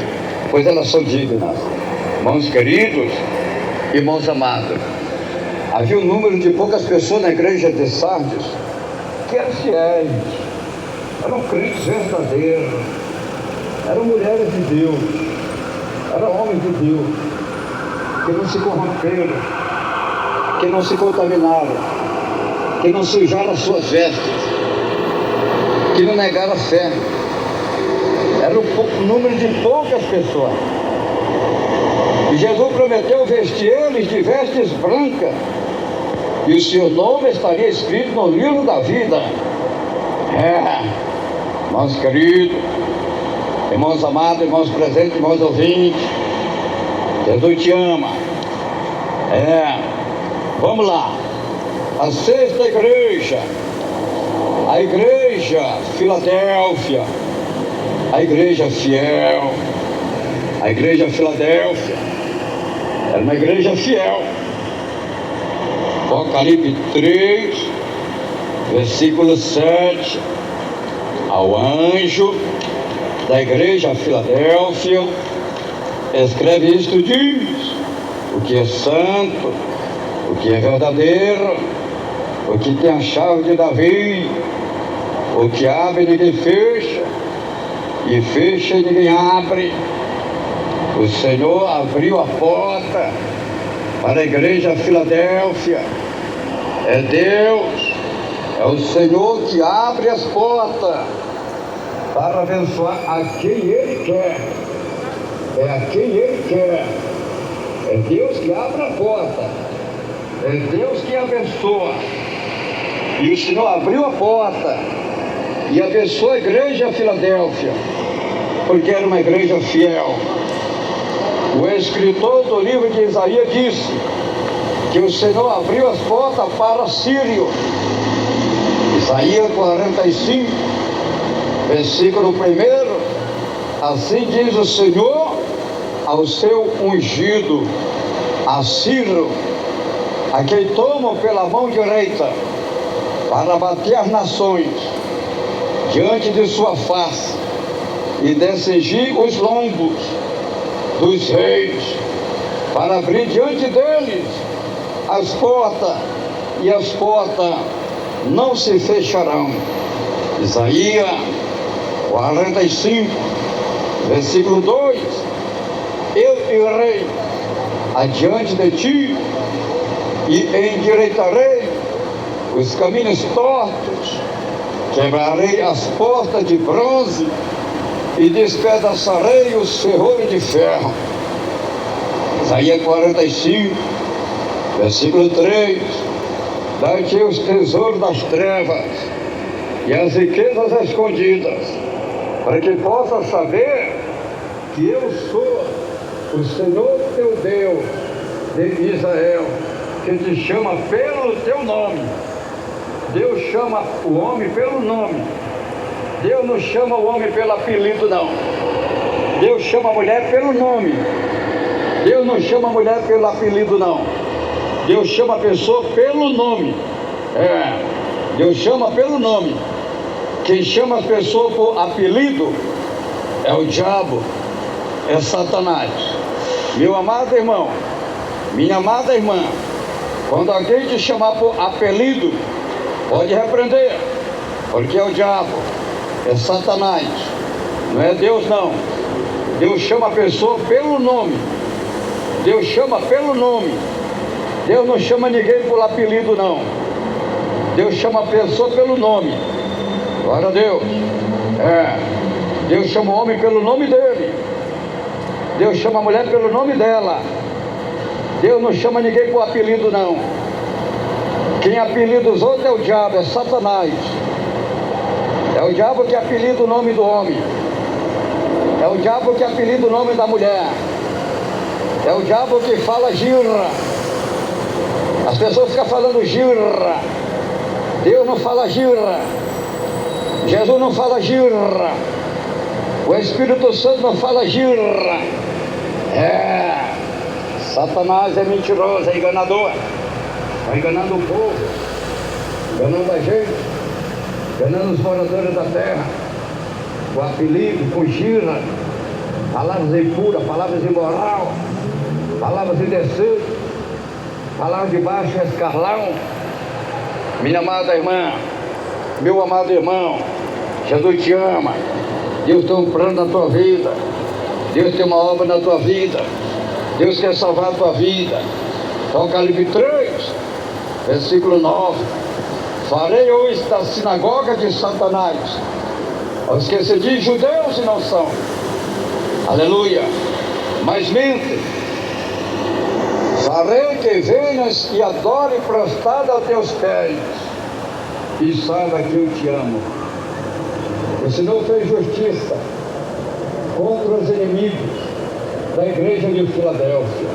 pois elas são dignas. Irmãos queridos, irmãos amados, havia um número de poucas pessoas na igreja de Sardes que eram fiéis, eram crentes verdadeiros, eram mulheres de Deus, Eram homens de Deus, que não se corromperam, que não se contaminaram, que não sujaram as suas vestes, que não negaram a fé. Era um número de poucas pessoas. E Jesus prometeu vestir eles de vestes brancas, e o seu nome estaria escrito no livro da vida. Irmãos queridos, irmãos amados, irmãos presentes, irmãos ouvintes, Jesus te ama. Vamos lá. A sexta igreja, a igreja Filadélfia, a igreja fiel, a igreja Filadélfia, era uma igreja fiel. Apocalipse 3, versículo 7, ao anjo da igreja Filadélfia, escreve isto, diz: o que é santo, o que é verdadeiro, o que tem a chave de Davi, o que abre e ninguém fecha, e fecha e ninguém abre. O Senhor abriu a porta para a igreja Filadélfia. É Deus, é o Senhor que abre as portas para abençoar a quem Ele quer. É a quem Ele quer. É Deus que abre a porta. É Deus que abençoa. E o Senhor abriu a porta e abençoou a igreja Filadélfia, porque era uma igreja fiel. O escritor do livro de Isaías disse que o Senhor abriu as portas para Sírio. Isaías 45, versículo 1. Assim diz o Senhor ao seu ungido, a Ciro, a quem tomo pela mão direita, para bater as nações diante de sua face, e descingir os lombos dos reis, para abrir diante deles as portas, e as portas não se fecharão. Isaías 45, versículo 2. Eu irei adiante de ti e endireitarei os caminhos tortos, quebrarei as portas de bronze e despedaçarei os ferrolhos de ferro. Isaías 45, versículo 3. Dá-te os tesouros das trevas e as riquezas escondidas, para que possas saber que eu sou o Senhor teu Deus de Israel, que te chama pelo teu nome. Deus chama o homem pelo nome. Deus não chama o homem pelo apelido, não. Deus chama a mulher pelo nome. Deus não chama a mulher pelo apelido, não. Deus chama a pessoa pelo nome. Deus chama pelo nome. Quem chama as pessoas por apelido é o diabo, é Satanás. Meu amado irmão, minha amada irmã, quando alguém te chamar por apelido, pode repreender, porque é o diabo, é Satanás, não é Deus, não. Deus chama a pessoa pelo nome. Deus chama pelo nome. Deus não chama ninguém por apelido, não. Deus chama a pessoa pelo nome. Glória a Deus. Deus chama o homem pelo nome dele. Deus chama a mulher pelo nome dela. Deus não chama ninguém por apelido, não. Quem apelida os outros é o diabo, é Satanás. É o diabo que apelida o nome do homem. É o diabo que apelida o nome da mulher. É o diabo que fala girra. As pessoas ficam falando girra. Deus não fala girra. Jesus não fala girra. O Espírito Santo não fala girra. Satanás é mentiroso, é enganador. Está enganando o povo, enganando a gente, enganando os moradores da terra, com apelido, com gira, palavras impuras, palavras imoral, palavras indecentes, palavras de baixo escalão. Minha amada irmã, meu amado irmão, Jesus te ama. Deus tem um plano na tua vida. Deus tem uma obra na tua vida. Deus quer salvar a tua vida. Apocalipse 3, versículo 9. Farei hoje da sinagoga de Satanás aos que se dizem judeus e não são. Aleluia. Mas mente. Farei que venhas e adore prostrado aos teus pés e saiba que eu te amo. O Senhor fez justiça contra os inimigos da igreja de Filadélfia.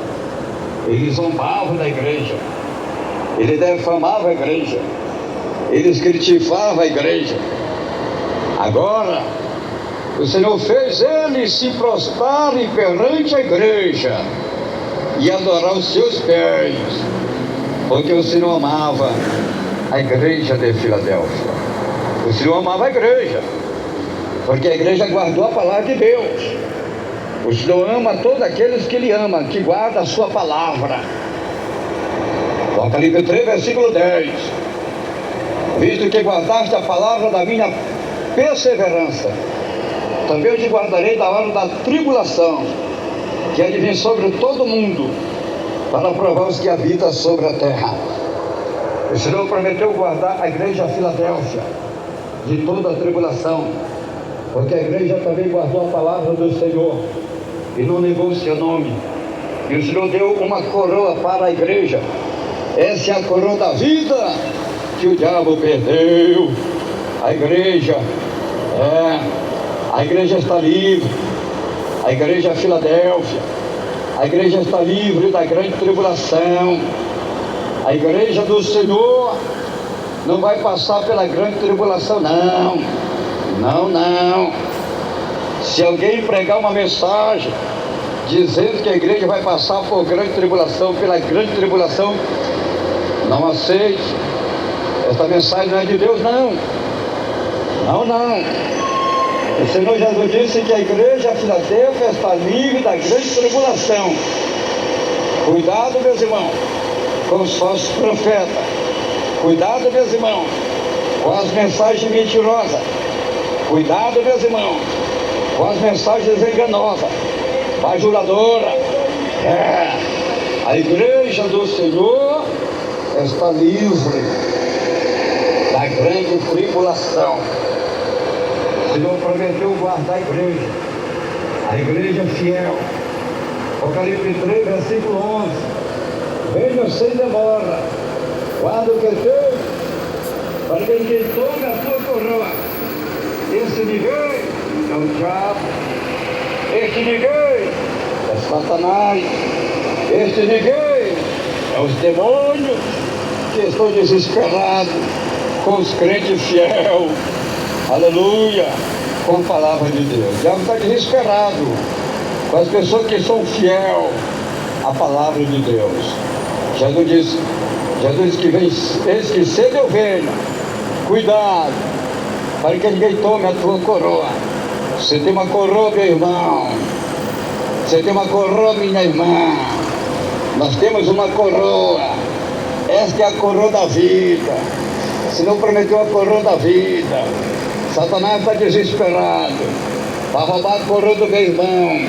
Eles zombavam da igreja, eles defamavam a igreja, eles criticavam a igreja. Agora, o Senhor fez eles se prostrarem perante a igreja e adorar os seus pés, porque o Senhor amava a igreja de Filadélfia. O Senhor amava a igreja, porque a igreja guardou a palavra de Deus. O Senhor ama todos aqueles que Ele ama, que guarda a sua palavra. Apocalipse 3, versículo 10. Visto que guardaste a palavra da minha perseverança, também eu te guardarei da hora da tribulação, que há de vir sobre todo o mundo, para provar os que habitam sobre a terra. O Senhor prometeu guardar a igreja Filadélfia de toda a tribulação, porque a igreja também guardou a palavra do Senhor e não negou o seu nome. E o Senhor deu uma coroa para a igreja. Essa é a coroa da vida que o diabo perdeu. A igreja está livre. A igreja Filadélfia, a igreja está livre da grande tribulação. A igreja do Senhor não vai passar pela grande tribulação, não. Se alguém pregar uma mensagem dizendo que a igreja vai passar por grande tribulação, pela grande tribulação, não aceite. Esta mensagem não é de Deus, não. O Senhor Jesus disse que a igreja Filadélfia está livre da grande tribulação. Cuidado, meus irmãos, com os falsos profetas. Cuidado, meus irmãos, com as mensagens mentirosas. Cuidado, meus irmãos, com as mensagens enganosas, bajuladoras. A igreja do Senhor está livre da grande tribulação. O Senhor prometeu guardar a igreja fiel. Apocalipse 3, versículo 11. Venha sem demora, guarda o que tem, para que ninguém tome a tua coroa. Esse ninguém é o diabo, este ninguém é Satanás, este ninguém é os demônios que estão desesperados com os crentes fiéis. Aleluia, com a palavra de Deus. O diabo está desesperado com as pessoas que são fiel à palavra de Deus. Jesus disse que vem, eis que cedo eu venho. Cuidado, para que ninguém tome a tua coroa. Você tem uma coroa, meu irmão. Você tem uma coroa, minha irmã. Nós temos uma coroa. Esta é a coroa da vida. O Senhor prometeu a coroa da vida. Satanás está desesperado para roubar a coroa do meu irmão,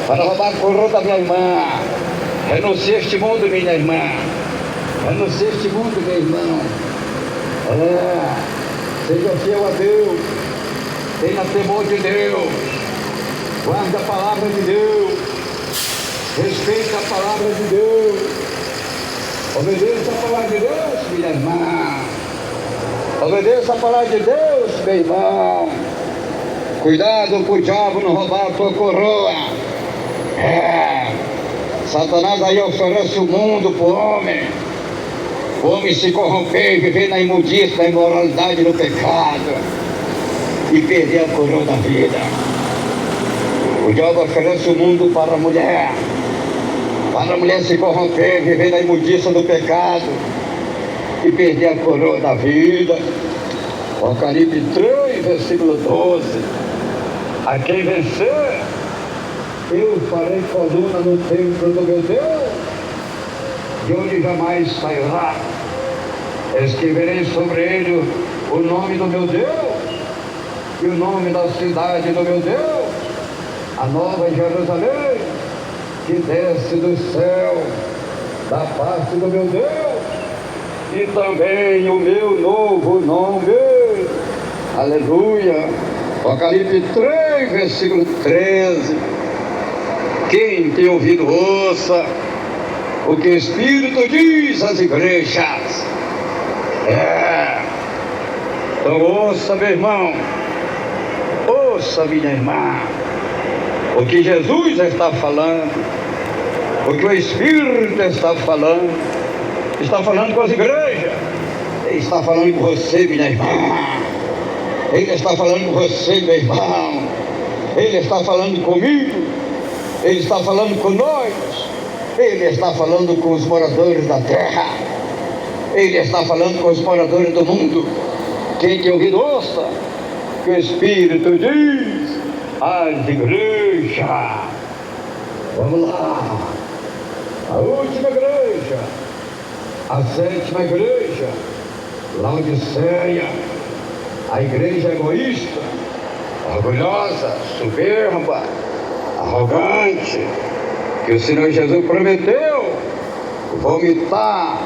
para roubar a coroa da minha irmã. Renuncie a este mundo, minha irmã. Renuncie a este mundo, meu irmão. Seja fiel a Deus. Tenha temor de Deus. Guarde a palavra de Deus. Respeite a palavra de Deus. Obedeça a palavra de Deus, minha irmã. Obedeça a palavra de Deus, meu irmão. Cuidado para o diabo não roubar a tua coroa. Satanás aí oferece o mundo para o homem. O homem se corromper, viver na imundícia, na imoralidade, no pecado e perder a coroa da vida. O diabo oferece o mundo para a mulher se corromper, viver na imundícia do pecado e perder a coroa da vida. Apocalipse 3, versículo 12. A quem vencer, eu farei coluna no templo do meu Deus, de onde jamais sairá. Escreverei sobre ele o nome do meu Deus e o nome da cidade do meu Deus, a nova Jerusalém, que desce do céu, da parte do meu Deus, e também o meu novo nome. Aleluia. Apocalipse 3, versículo 13. Quem tem ouvido, ouça o que o Espírito diz às igrejas. Então ouça, meu irmão, ouça, minha irmã, o que Jesus está falando, o que o Espírito está falando com as igrejas. Ele está falando com você, minha irmã. Ele está falando com você, meu irmão. Ele está falando comigo. Ele está falando com nós. Ele está falando com os moradores da terra. Ele está falando com os moradores do mundo. Quem tem ouvido, ouça que o Espírito diz às igrejas. Vamos lá. A última igreja, a 7ª igreja, Laodiceia, a igreja egoísta, orgulhosa, soberba, arrogante, que o Senhor Jesus prometeu vomitar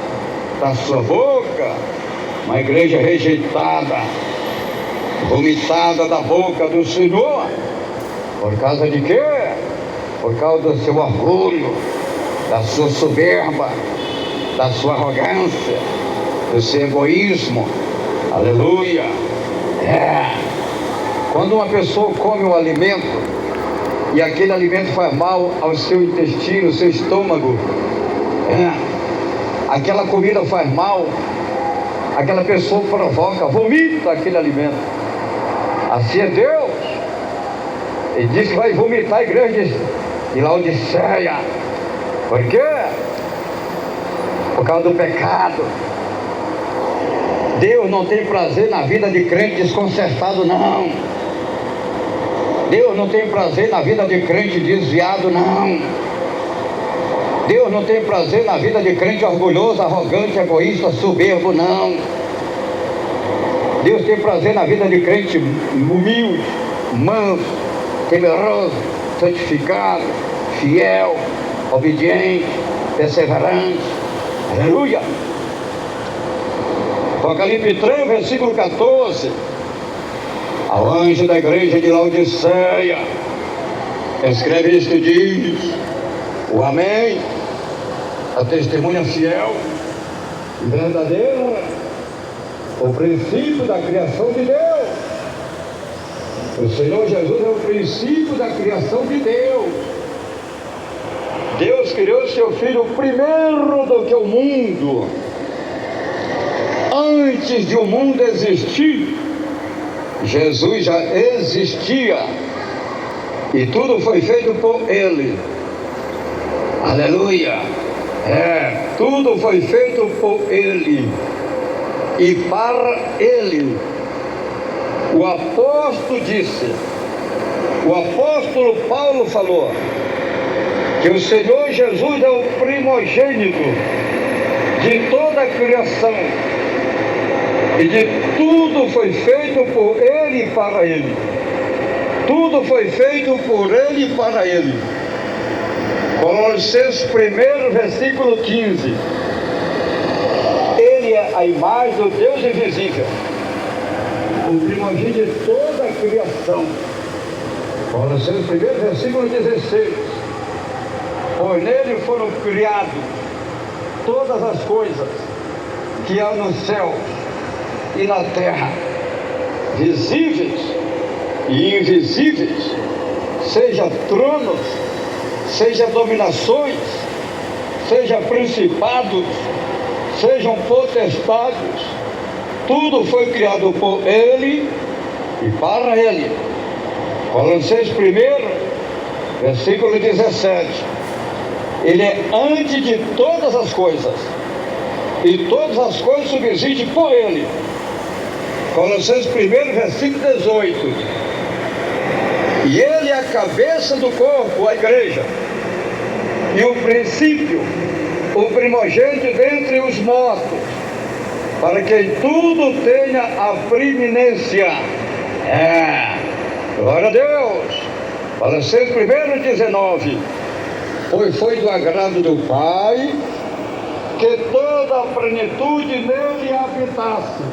da sua boca, uma igreja rejeitada, vomitada da boca do Senhor. Por causa de quê? Por causa do seu orgulho, da sua soberba, da sua arrogância, do seu egoísmo. Aleluia. Quando uma pessoa come um alimento e aquele alimento faz mal ao seu intestino, ao seu estômago, aquela comida faz mal, aquela pessoa provoca, vomita aquele alimento. Assim é Deus. Ele diz que vai vomitar a igreja de Laodiceia. Por quê? Por causa do pecado. Deus não tem prazer na vida de crente desconcertado, não. Deus não tem prazer na vida de crente desviado, não. Deus não tem prazer na vida de crente orgulhoso, arrogante, egoísta, soberbo, não. Deus tem prazer na vida de crente humilde, manso, temeroso, santificado, fiel, obediente, perseverante. Aleluia. Apocalipse 3, versículo 14. Ao anjo da igreja de Laodiceia, escreve isto e diz: o Amém, a testemunha fiel e verdadeira, o princípio da criação de Deus. O Senhor Jesus é o princípio da criação de Deus. Deus criou seu Filho primeiro do que o mundo. Antes de o mundo existir, Jesus já existia. E tudo foi feito por Ele. Aleluia. Tudo foi feito por Ele e para Ele. O apóstolo disse, o apóstolo Paulo falou, que o Senhor Jesus é o primogênito de toda a criação, e de tudo foi feito por Ele e para Ele. Tudo foi feito por Ele e para Ele. Colossenses 1, versículo 15. Ele é a imagem do Deus invisível, o primogênito de toda a criação. Colossenses 1, versículo 16. Por nele foram criadas todas as coisas que há no céu e na terra, visíveis e invisíveis, seja tronos, seja dominações, seja principados, sejam potestades, tudo foi criado por Ele e para Ele. Colossenses 1, versículo 17. Ele é antes de todas as coisas, e todas as coisas subsistem por Ele. Colossenses 1, versículo 18. E Ele é a cabeça do corpo, a igreja, e o princípio, o primogênito dentre os mortos, para que em tudo tenha a preeminência. Glória a Deus. Colossenses 1:19. Pois foi do agrado do Pai que toda a plenitude nele habitasse.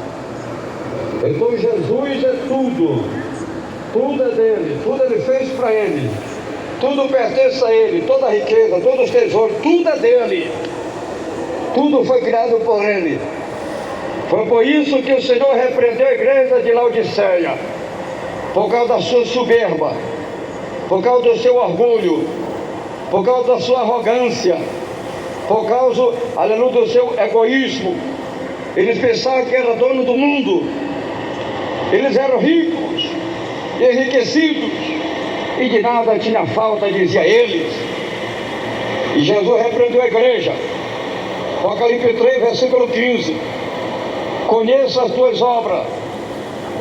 Então Jesus é tudo. Tudo é dele, tudo ele fez para ele. Tudo pertence a ele, toda a riqueza, todos os tesouros, tudo é dele. Tudo foi criado por ele. Foi por isso que o Senhor repreendeu a igreja de Laodiceia, por causa da sua soberba, por causa do seu orgulho, por causa da sua arrogância, por causa, aleluia, do seu egoísmo. Eles pensavam que era dono do mundo. Eles eram ricos, enriquecidos, e de nada tinha falta, dizia eles. E Jesus repreendeu a igreja. Apocalipse 3, versículo 15. Conheça as tuas obras,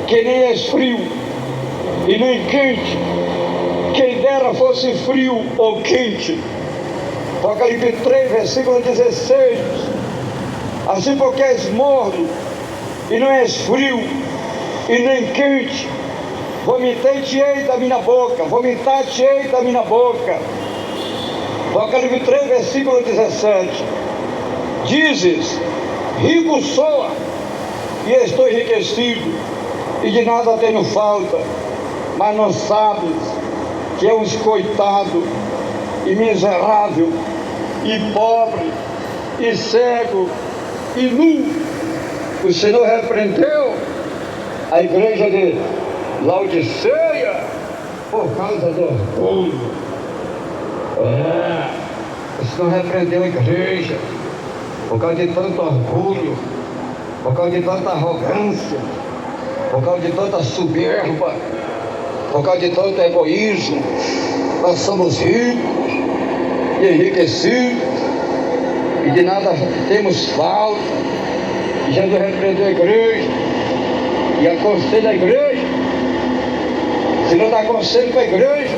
que nem és frio e nem quente. Quem dera fosse frio ou quente. Apocalipse 3, versículo 16. Assim porque és morno e não és frio e nem quente, vomitei-te-ei da minha boca, vomitar-te-ei da minha boca. Apocalipse 3, versículo 17. Dizes, rico sou e estou enriquecido, e de nada tenho falta, mas não sabes que és coitado, e miserável, e pobre, e cego, e nu. O Senhor repreendeu a igreja de Laodiceia por causa do orgulho. O Senhor repreendeu a igreja por causa de tanto orgulho, por causa de tanta arrogância, por causa de tanta soberba, por causa de tanto egoísmo. Nós somos ricos e enriquecidos e de nada temos falta. E Jesus repreendeu a igreja e aconselha a igreja. Se não dá conselho para a igreja,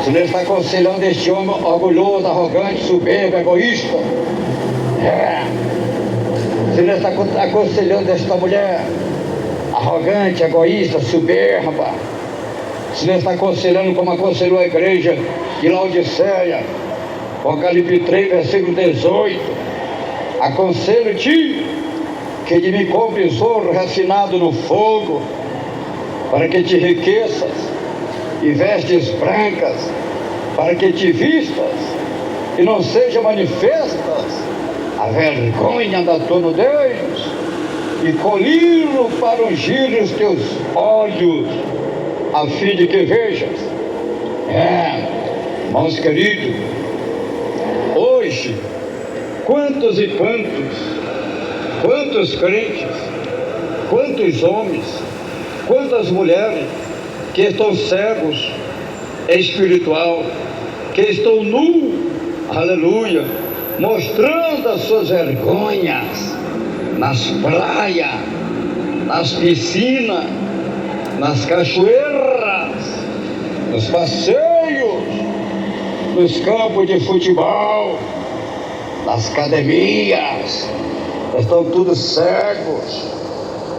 se não está aconselhando este homem orgulhoso, arrogante, soberbo, egoísta, se não está aconselhando esta mulher arrogante, egoísta, soberba, se não está aconselhando como aconselhou a igreja de Laodiceia, Apocalipse 3, versículo 18, aconselho-te que de mim compres ouro refinado no fogo, para que te enriqueças, e vestes brancas, para que te vistas, e não sejam manifestas a vergonha da tua nudez, e colírio para ungir os teus olhos, a fim de que vejas. Irmãos queridos, hoje, quantos e quantos crentes, quantos homens, quantas mulheres que estão cegos espiritual, que estão nus, aleluia, mostrando as suas vergonhas nas praias, nas piscinas, nas cachoeiras, nos passeios, nos campos de futebol, nas academias. Estão todos cegos,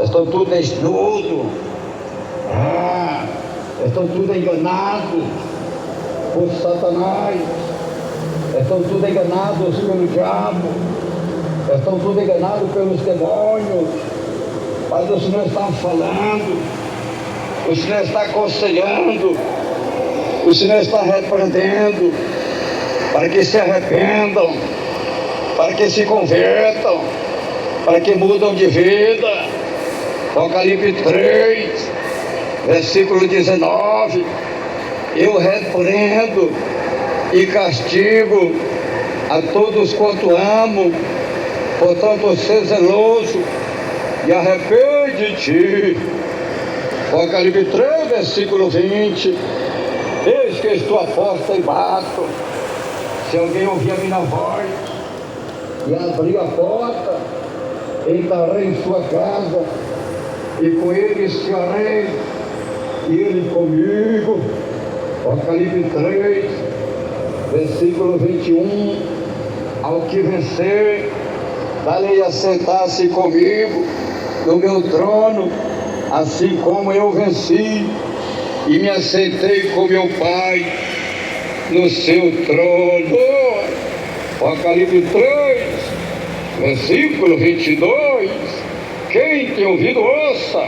estão todos desnudos, estão todos enganados por Satanás, estão todos enganados pelo diabo, estão todos enganados pelos demônios. Mas o Senhor está falando, o Senhor está aconselhando, o Senhor está repreendendo, para que se arrependam, para que se convertam, para que mudam de vida. Apocalipse 3, versículo 19, eu repreendo e castigo a todos quanto amo, portanto seja zeloso e arrepende-te. Apocalipse 3, versículo 20, eis que estou à porta e bato. Se alguém ouvir a minha voz e abrir a porta, entrarei em sua casa e com ele cearei e ele comigo. Apocalipse 3, versículo 21, ao que vencer, darei a sentar-se comigo no meu trono, assim como eu venci e me assentei com meu Pai no seu trono. Apocalipse 3, versículo 22. Quem tem ouvido, ouça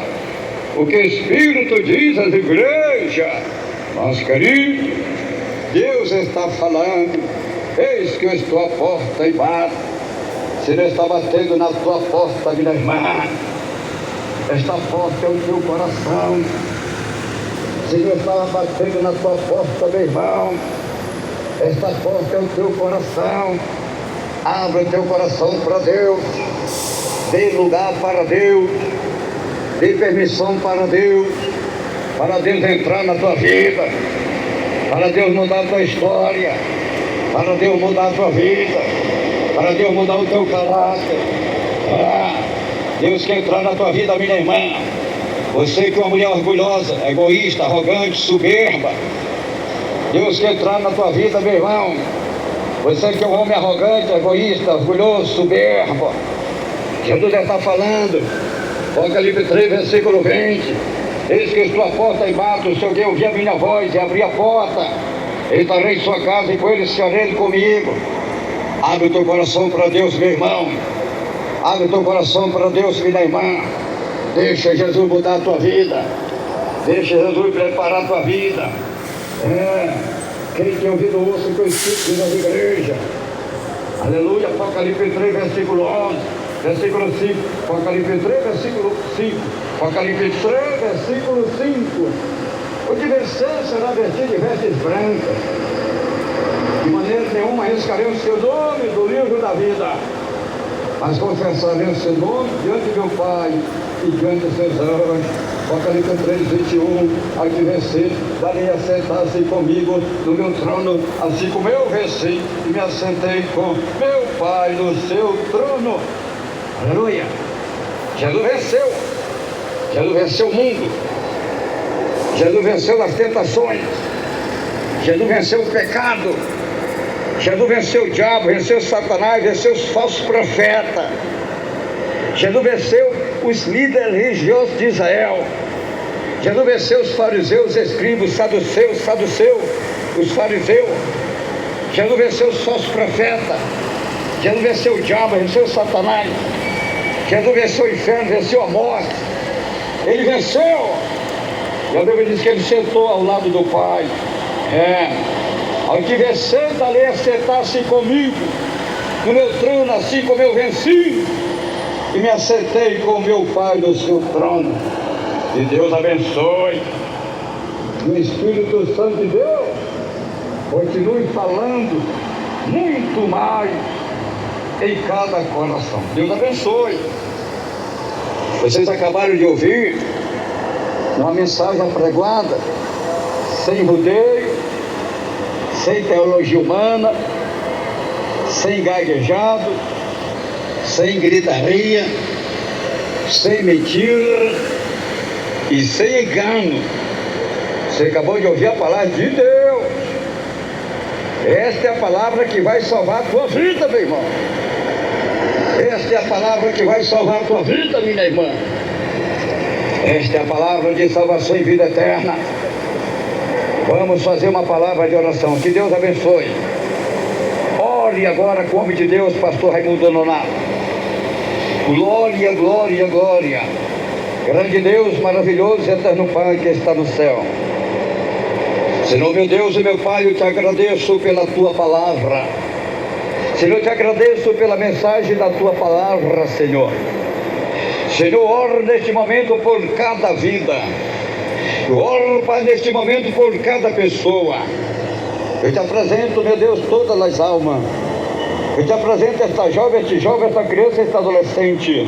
o que o Espírito diz às igrejas. Mas, querido, Deus está falando: eis que eu estou à porta e bato. Se não está batendo na tua porta, minha irmã, esta porta é o teu coração. Se não está batendo na tua porta, meu irmão, esta porta é o teu coração. Abra o teu coração para Deus. Dê lugar para Deus. Dê permissão para Deus entrar na tua vida, para Deus mudar a tua história, para Deus mudar a tua vida, para Deus mudar o teu caráter. Deus quer entrar na tua vida, minha irmã. Você que é uma mulher orgulhosa, egoísta, arrogante, soberba, Deus quer entrar na tua vida, meu irmão. Você que é um homem arrogante, egoísta, orgulhoso, soberbo, Jesus já está falando. Apocalipse 3, versículo 20. Eis que estou à porta e bato. Se alguém ouvir a minha voz e abrir a porta, entrarei em sua casa e com ele cearei comigo. Abre o teu coração para Deus, meu irmão. Abre o teu coração para Deus, minha irmã. Deixa Jesus mudar a tua vida. Deixa Jesus preparar a tua vida. Quem tem ouvido, ouça o que eu escuto nas igrejas. Aleluia. Apocalipse 3, versículo 11. Versículo 5, Apocalipse 3, versículo 5, Apocalipse 3, versículo 5. O que vencer será vestido de vestes brancas. De maneira nenhuma arriscarei o seu nome do livro da vida, mas confessarei o seu nome diante de meu Pai e diante dos seus anjos. Apocalipse 3, 21. Ao que vencer, darei a sentar-se comigo no meu trono, assim como eu venci e me assentei com meu Pai no seu trono. Aleluia! Jesus venceu. Jesus venceu o mundo. Jesus venceu as tentações. Jesus venceu o pecado. Jesus venceu o diabo, venceu Satanás, venceu os falsos profetas. Jesus venceu os líderes religiosos de Israel. Jesus venceu os fariseus, os escribas, os saduceus, os fariseus. Jesus venceu os falsos profetas. Jesus venceu o diabo, venceu Satanás. Jesus venceu o inferno, venceu a morte. Ele venceu. E a Bíblia diz que ele sentou ao lado do Pai. Ao que vencer, darei a sentar-se comigo no meu trono, assim como eu venci e me assentei com o meu Pai no seu trono. E Deus abençoe. O Espírito Santo de Deus continue falando muito mais em cada coração. Deus abençoe. Vocês acabaram de ouvir uma mensagem apregoada, sem rodeio, sem teologia humana, sem gaguejado, sem gritaria, sem mentira e sem engano. Você acabou de ouvir a palavra de Deus. Esta é a palavra que vai salvar a tua vida, meu irmão. Esta é a palavra que vai salvar a tua vida, minha irmã. Esta é a palavra de salvação e vida eterna. Vamos fazer uma palavra de oração. Que Deus abençoe. Ore agora com o homem de Deus, pastor Raimundo Nonato. Glória, glória, glória. Grande Deus, maravilhoso e eterno Pai que está no céu. Senhor, meu Deus e meu Pai, eu te agradeço pela tua palavra. Senhor, eu te agradeço pela mensagem da tua palavra, Senhor. Senhor, oro neste momento por cada vida. Eu oro, Pai, neste momento por cada pessoa. Eu te apresento, meu Deus, todas as almas. Eu te apresento esta jovem, este jovem, esta criança, este adolescente.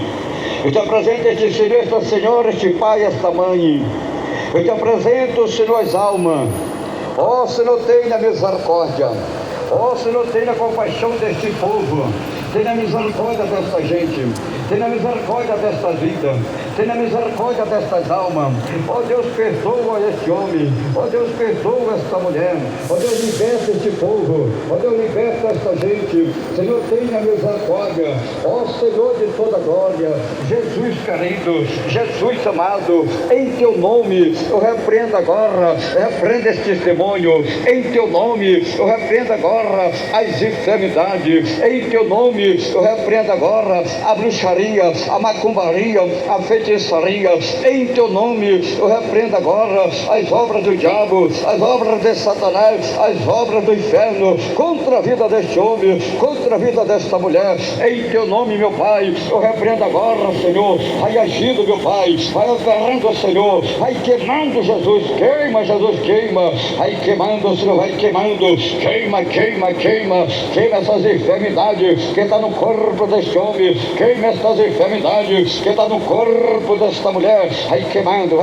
Eu te apresento este senhor, esta senhora, este pai, esta mãe. Eu te apresento, Senhor, as almas. Ó Senhor, tenha misericórdia. Ó Senhor, tenha compaixão deste povo. Tenha misericórdia desta gente. Tenha misericórdia desta vida. tenha misericórdia destas almas. Ó Deus, perdoa este homem. Ó Deus, perdoa esta mulher. Ó Deus, liberta este povo. Ó Deus, liberta esta gente. Senhor, tenha misericórdia. Ó Senhor de toda glória, Jesus querido, Jesus amado, em teu nome eu repreendo agora, repreendo este demônio. Em teu nome eu repreendo agora as enfermidades. Em teu nome eu repreendo agora a bruxaria, a macumbaria, a feitiçaria. Em teu nome eu repreendo agora as obras do diabo, as obras de Satanás, as obras do inferno contra a vida deste homem, contra a vida desta mulher. Em teu nome, meu Pai, eu repreendo agora, Senhor, vai agindo, meu Pai, vai operando, Senhor, vai queimando, Jesus, queima, Jesus, queima, vai queimando, Senhor, vai queimando, queima, queima, queima, queima essas enfermidades que está no corpo deste homem, queima essas enfermidades que está no corpo desta mulher, vai queimando,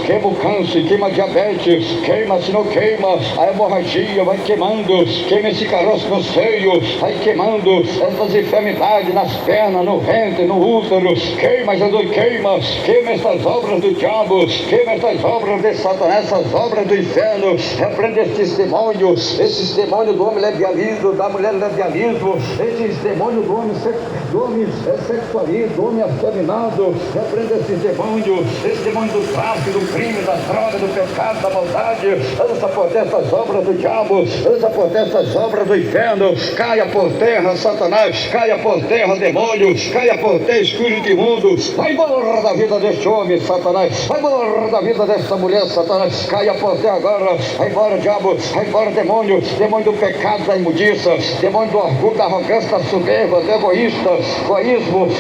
queima o câncer, queima a diabetes, queima, Senhor, queima a hemorragia, vai queimando, queima esse caroço no seio, vai queimando essas enfermidades nas pernas, no ventre, no útero, queima, Jesus, queima essas obras do diabo, queima essas obras de Satanás, essas obras do inferno, repreende esses demônios do homem levialismo, da mulher levialismo, esses demônios do homem sexualismo, do homem afeminado, repreende esses demônios, esse demônio do tráfico, do crime, da droga, do pecado, da maldade, lança por terra essas obras do diabo, lança por terra essas obras do inferno, caia por terra, Satanás, caia por terra, demônio, caia por terra, espírito imundo, vai embora da vida deste homem, Satanás, vai embora da vida desta mulher, Satanás, caia por terra agora, vai embora, diabo, vai embora, demônio do pecado, da imundiça, demônio do orgulho, da arrogância, da soberba, do egoísmo,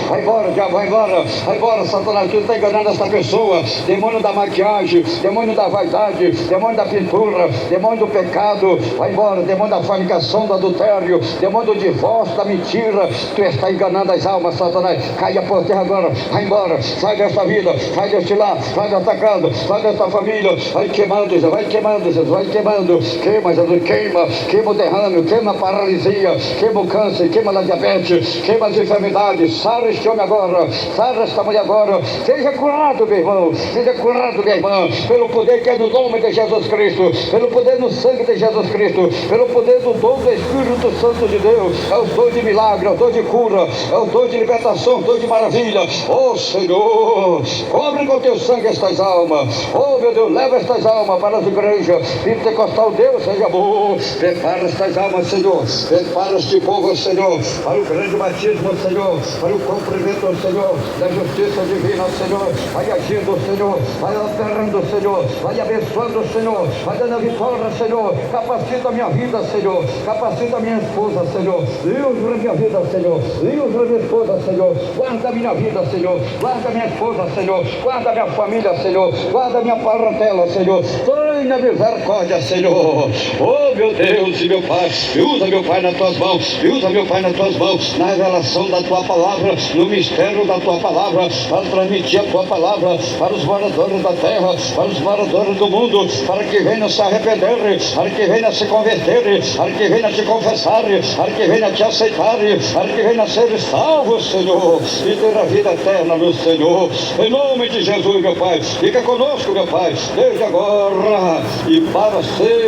vai embora, diabo, vai embora, Satanás, tu está enganando essa pessoa, demônio da maquiagem, demônio da vaidade, demônio da pintura, demônio do pecado, vai embora, demônio da fornicação, do adultério, demônio do divórcio, da mentira, tu está enganando as almas, Satanás, caia por terra agora, vai embora, sai dessa vida, sai deste lar, sai desta casa, sai desta família, vai queimando, Jesus, vai queimando, queima, Jesus, queima o derrame, queima a paralisia, queima o câncer, queima a diabetes, queima as enfermidades, sara este homem agora, sara esta mulher agora, seja curado, meu irmão, seja curado, minha irmã, pelo poder que é do nome de Jesus Cristo, pelo poder no sangue de Jesus Cristo, pelo poder do dom do Espírito Santo de Deus, é o dom de milagre, é o dom de cura, é o dom de libertação, é o dom de maravilha. Oh Senhor, cobre com teu sangue estas almas, oh meu Deus, leva estas almas para as igrejas pentecostal, Deus seja bom, prepara estas almas, Senhor, prepara este povo, Senhor, para o grande batismo, Senhor, para o cumprimento, Senhor, da justiça divina, Senhor, vai agindo, Senhor, vai operando, Senhor, vai abençoando, Senhor, vai dando a vitória, Senhor, capacita a minha vida, Senhor, capacita a minha esposa, Senhor, livra a minha vida, Senhor, livra a minha esposa, Senhor, guarda a minha vida, Senhor, guarda a minha esposa, Senhor, guarda a minha família, Senhor, guarda a minha parentela, Senhor, tenha misericórdia, Senhor, oh meu Deus e meu Pai, usa meu Pai nas tuas mãos, usa meu Pai nas tuas mãos, na revelação da tua palavra, no mistério da tua palavra, para transmitir a tua palavra para os moradores da terra, para os moradores do mundo, para que venham se arrepender, para que venham se converter, para que venham te confessar, para que venham te aceitar, para que venham ser salvos, Senhor, e ter a vida eterna no Senhor, em nome de Jesus, meu Pai, fica conosco, meu Pai, desde agora e para sempre,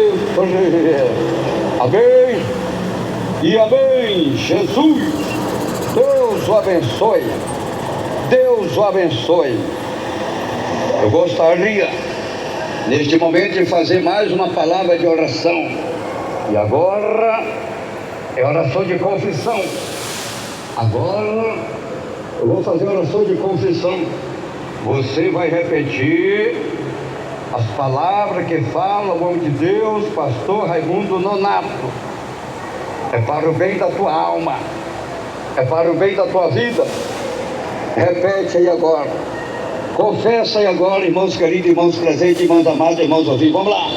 amém e amém. Jesus, Deus o abençoe, Deus o abençoe. Eu gostaria neste momento de fazer mais uma palavra de oração, e agora é oração de confissão. Agora eu vou fazer oração de confissão. Você vai repetir as palavras que fala o homem de Deus, pastor Raimundo Nonato. É para o bem da tua alma, é para o bem da tua vida. Repete aí agora, confessa aí agora, irmãos queridos, irmãos presentes, irmãos amados, irmãos ouvintes. Vamos lá,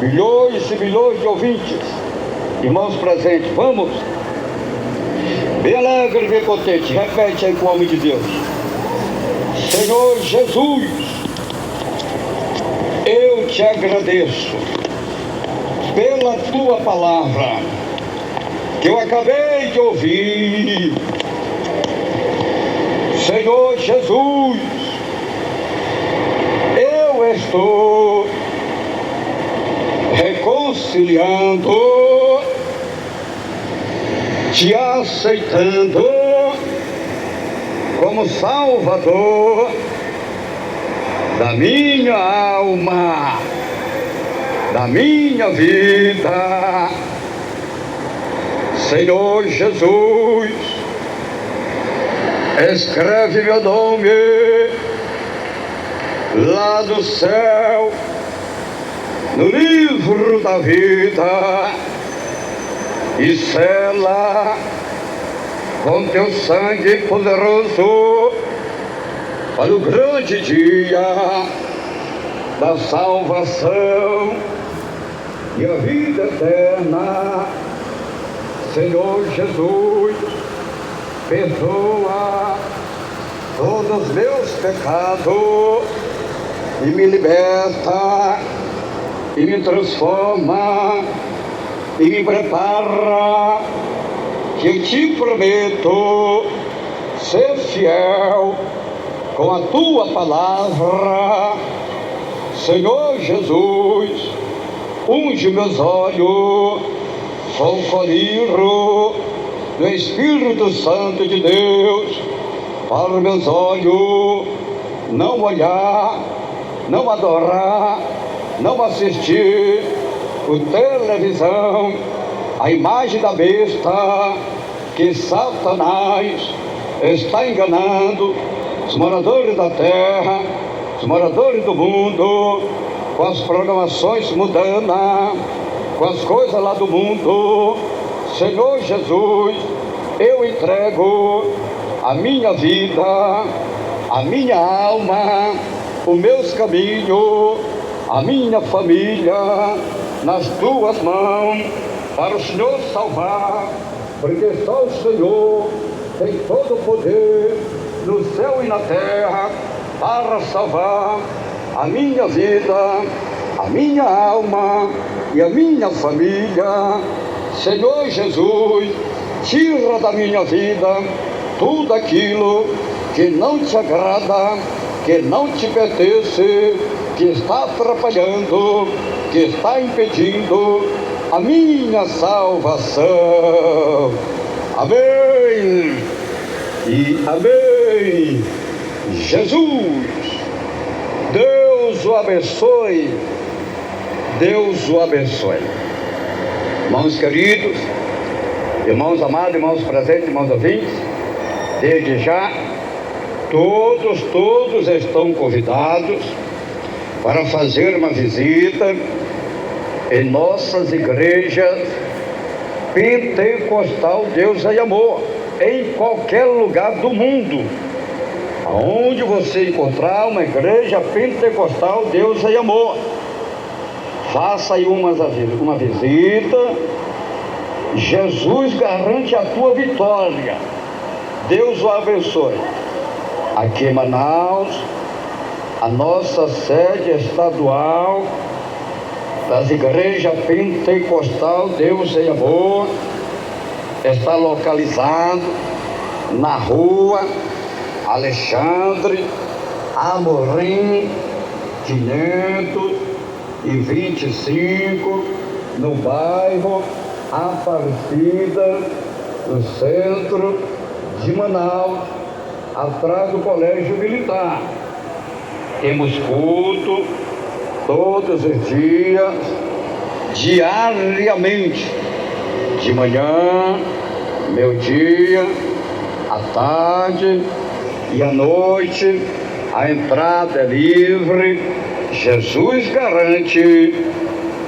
milhões e milhões de ouvintes, irmãos presentes, vamos. Bem alegre, bem contente, repete aí com o homem de Deus. Senhor Jesus, eu te agradeço pela tua palavra que eu acabei de ouvir. Senhor Jesus, eu estou reconciliando, te aceitando como Salvador da minha alma, da minha vida. Senhor Jesus, escreve meu nome lá do céu, no livro da vida, e sela com teu sangue poderoso para o grande dia da salvação e a vida eterna. Senhor Jesus, perdoa todos os meus pecados e me liberta e me transforma e me prepara, que eu te prometo ser fiel com a tua palavra. Senhor Jesus, unge meus olhos, sou o colírio do Espírito Santo de Deus, para os meus olhos não olhar, não adorar, não assistir por televisão a imagem da besta que Satanás está enganando os moradores da terra, os moradores do mundo, com as programações mundanas, com as coisas lá do mundo. Senhor Jesus, eu entrego a minha vida, a minha alma, os meus caminhos, a minha família nas tuas mãos, para o Senhor salvar, porque só o Senhor tem todo o poder no céu e na terra para salvar a minha vida, a minha alma e a minha família. Senhor Jesus, tira da minha vida tudo aquilo que não te agrada, que não te pertence, que está atrapalhando, que está impedindo a minha salvação. Amém e amém. Jesus, Deus o abençoe, Deus o abençoe. Irmãos queridos, irmãos amados, irmãos presentes, irmãos ouvintes, desde já, todos estão convidados para fazer uma visita em nossas igrejas Pentecostal Deus é Amor, em qualquer lugar do mundo. Aonde você encontrar uma igreja Pentecostal Deus é Amor, faça aí uma visita. Jesus garante a tua vitória. Deus o abençoe. Aqui em Manaus, a nossa sede estadual das igrejas Pentecostal Deus em Amor está localizado na rua Alexandre Amorim 525, no bairro Aparecida, no centro de Manaus, atrás do Colégio Militar. Temos culto todos os dias, diariamente, de manhã, meio-dia, à tarde e à noite. A entrada é livre. Jesus garante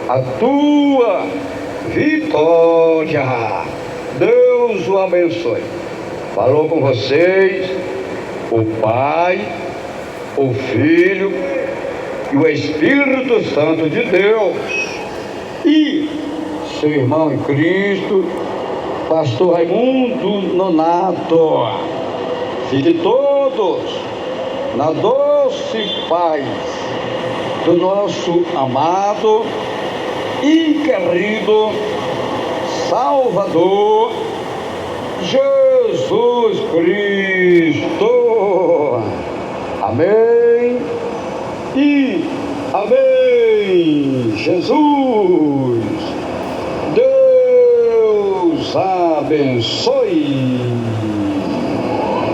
a tua vitória. Deus o abençoe. Falou com vocês o Pai, o Filho e o Espírito Santo de Deus, e seu irmão em Cristo, pastor Raimundo Nonato. Fiquem todos na doce paz do nosso amado e querido Salvador Jesus Cristo. Amém e amém. Jesus, Deus abençoe.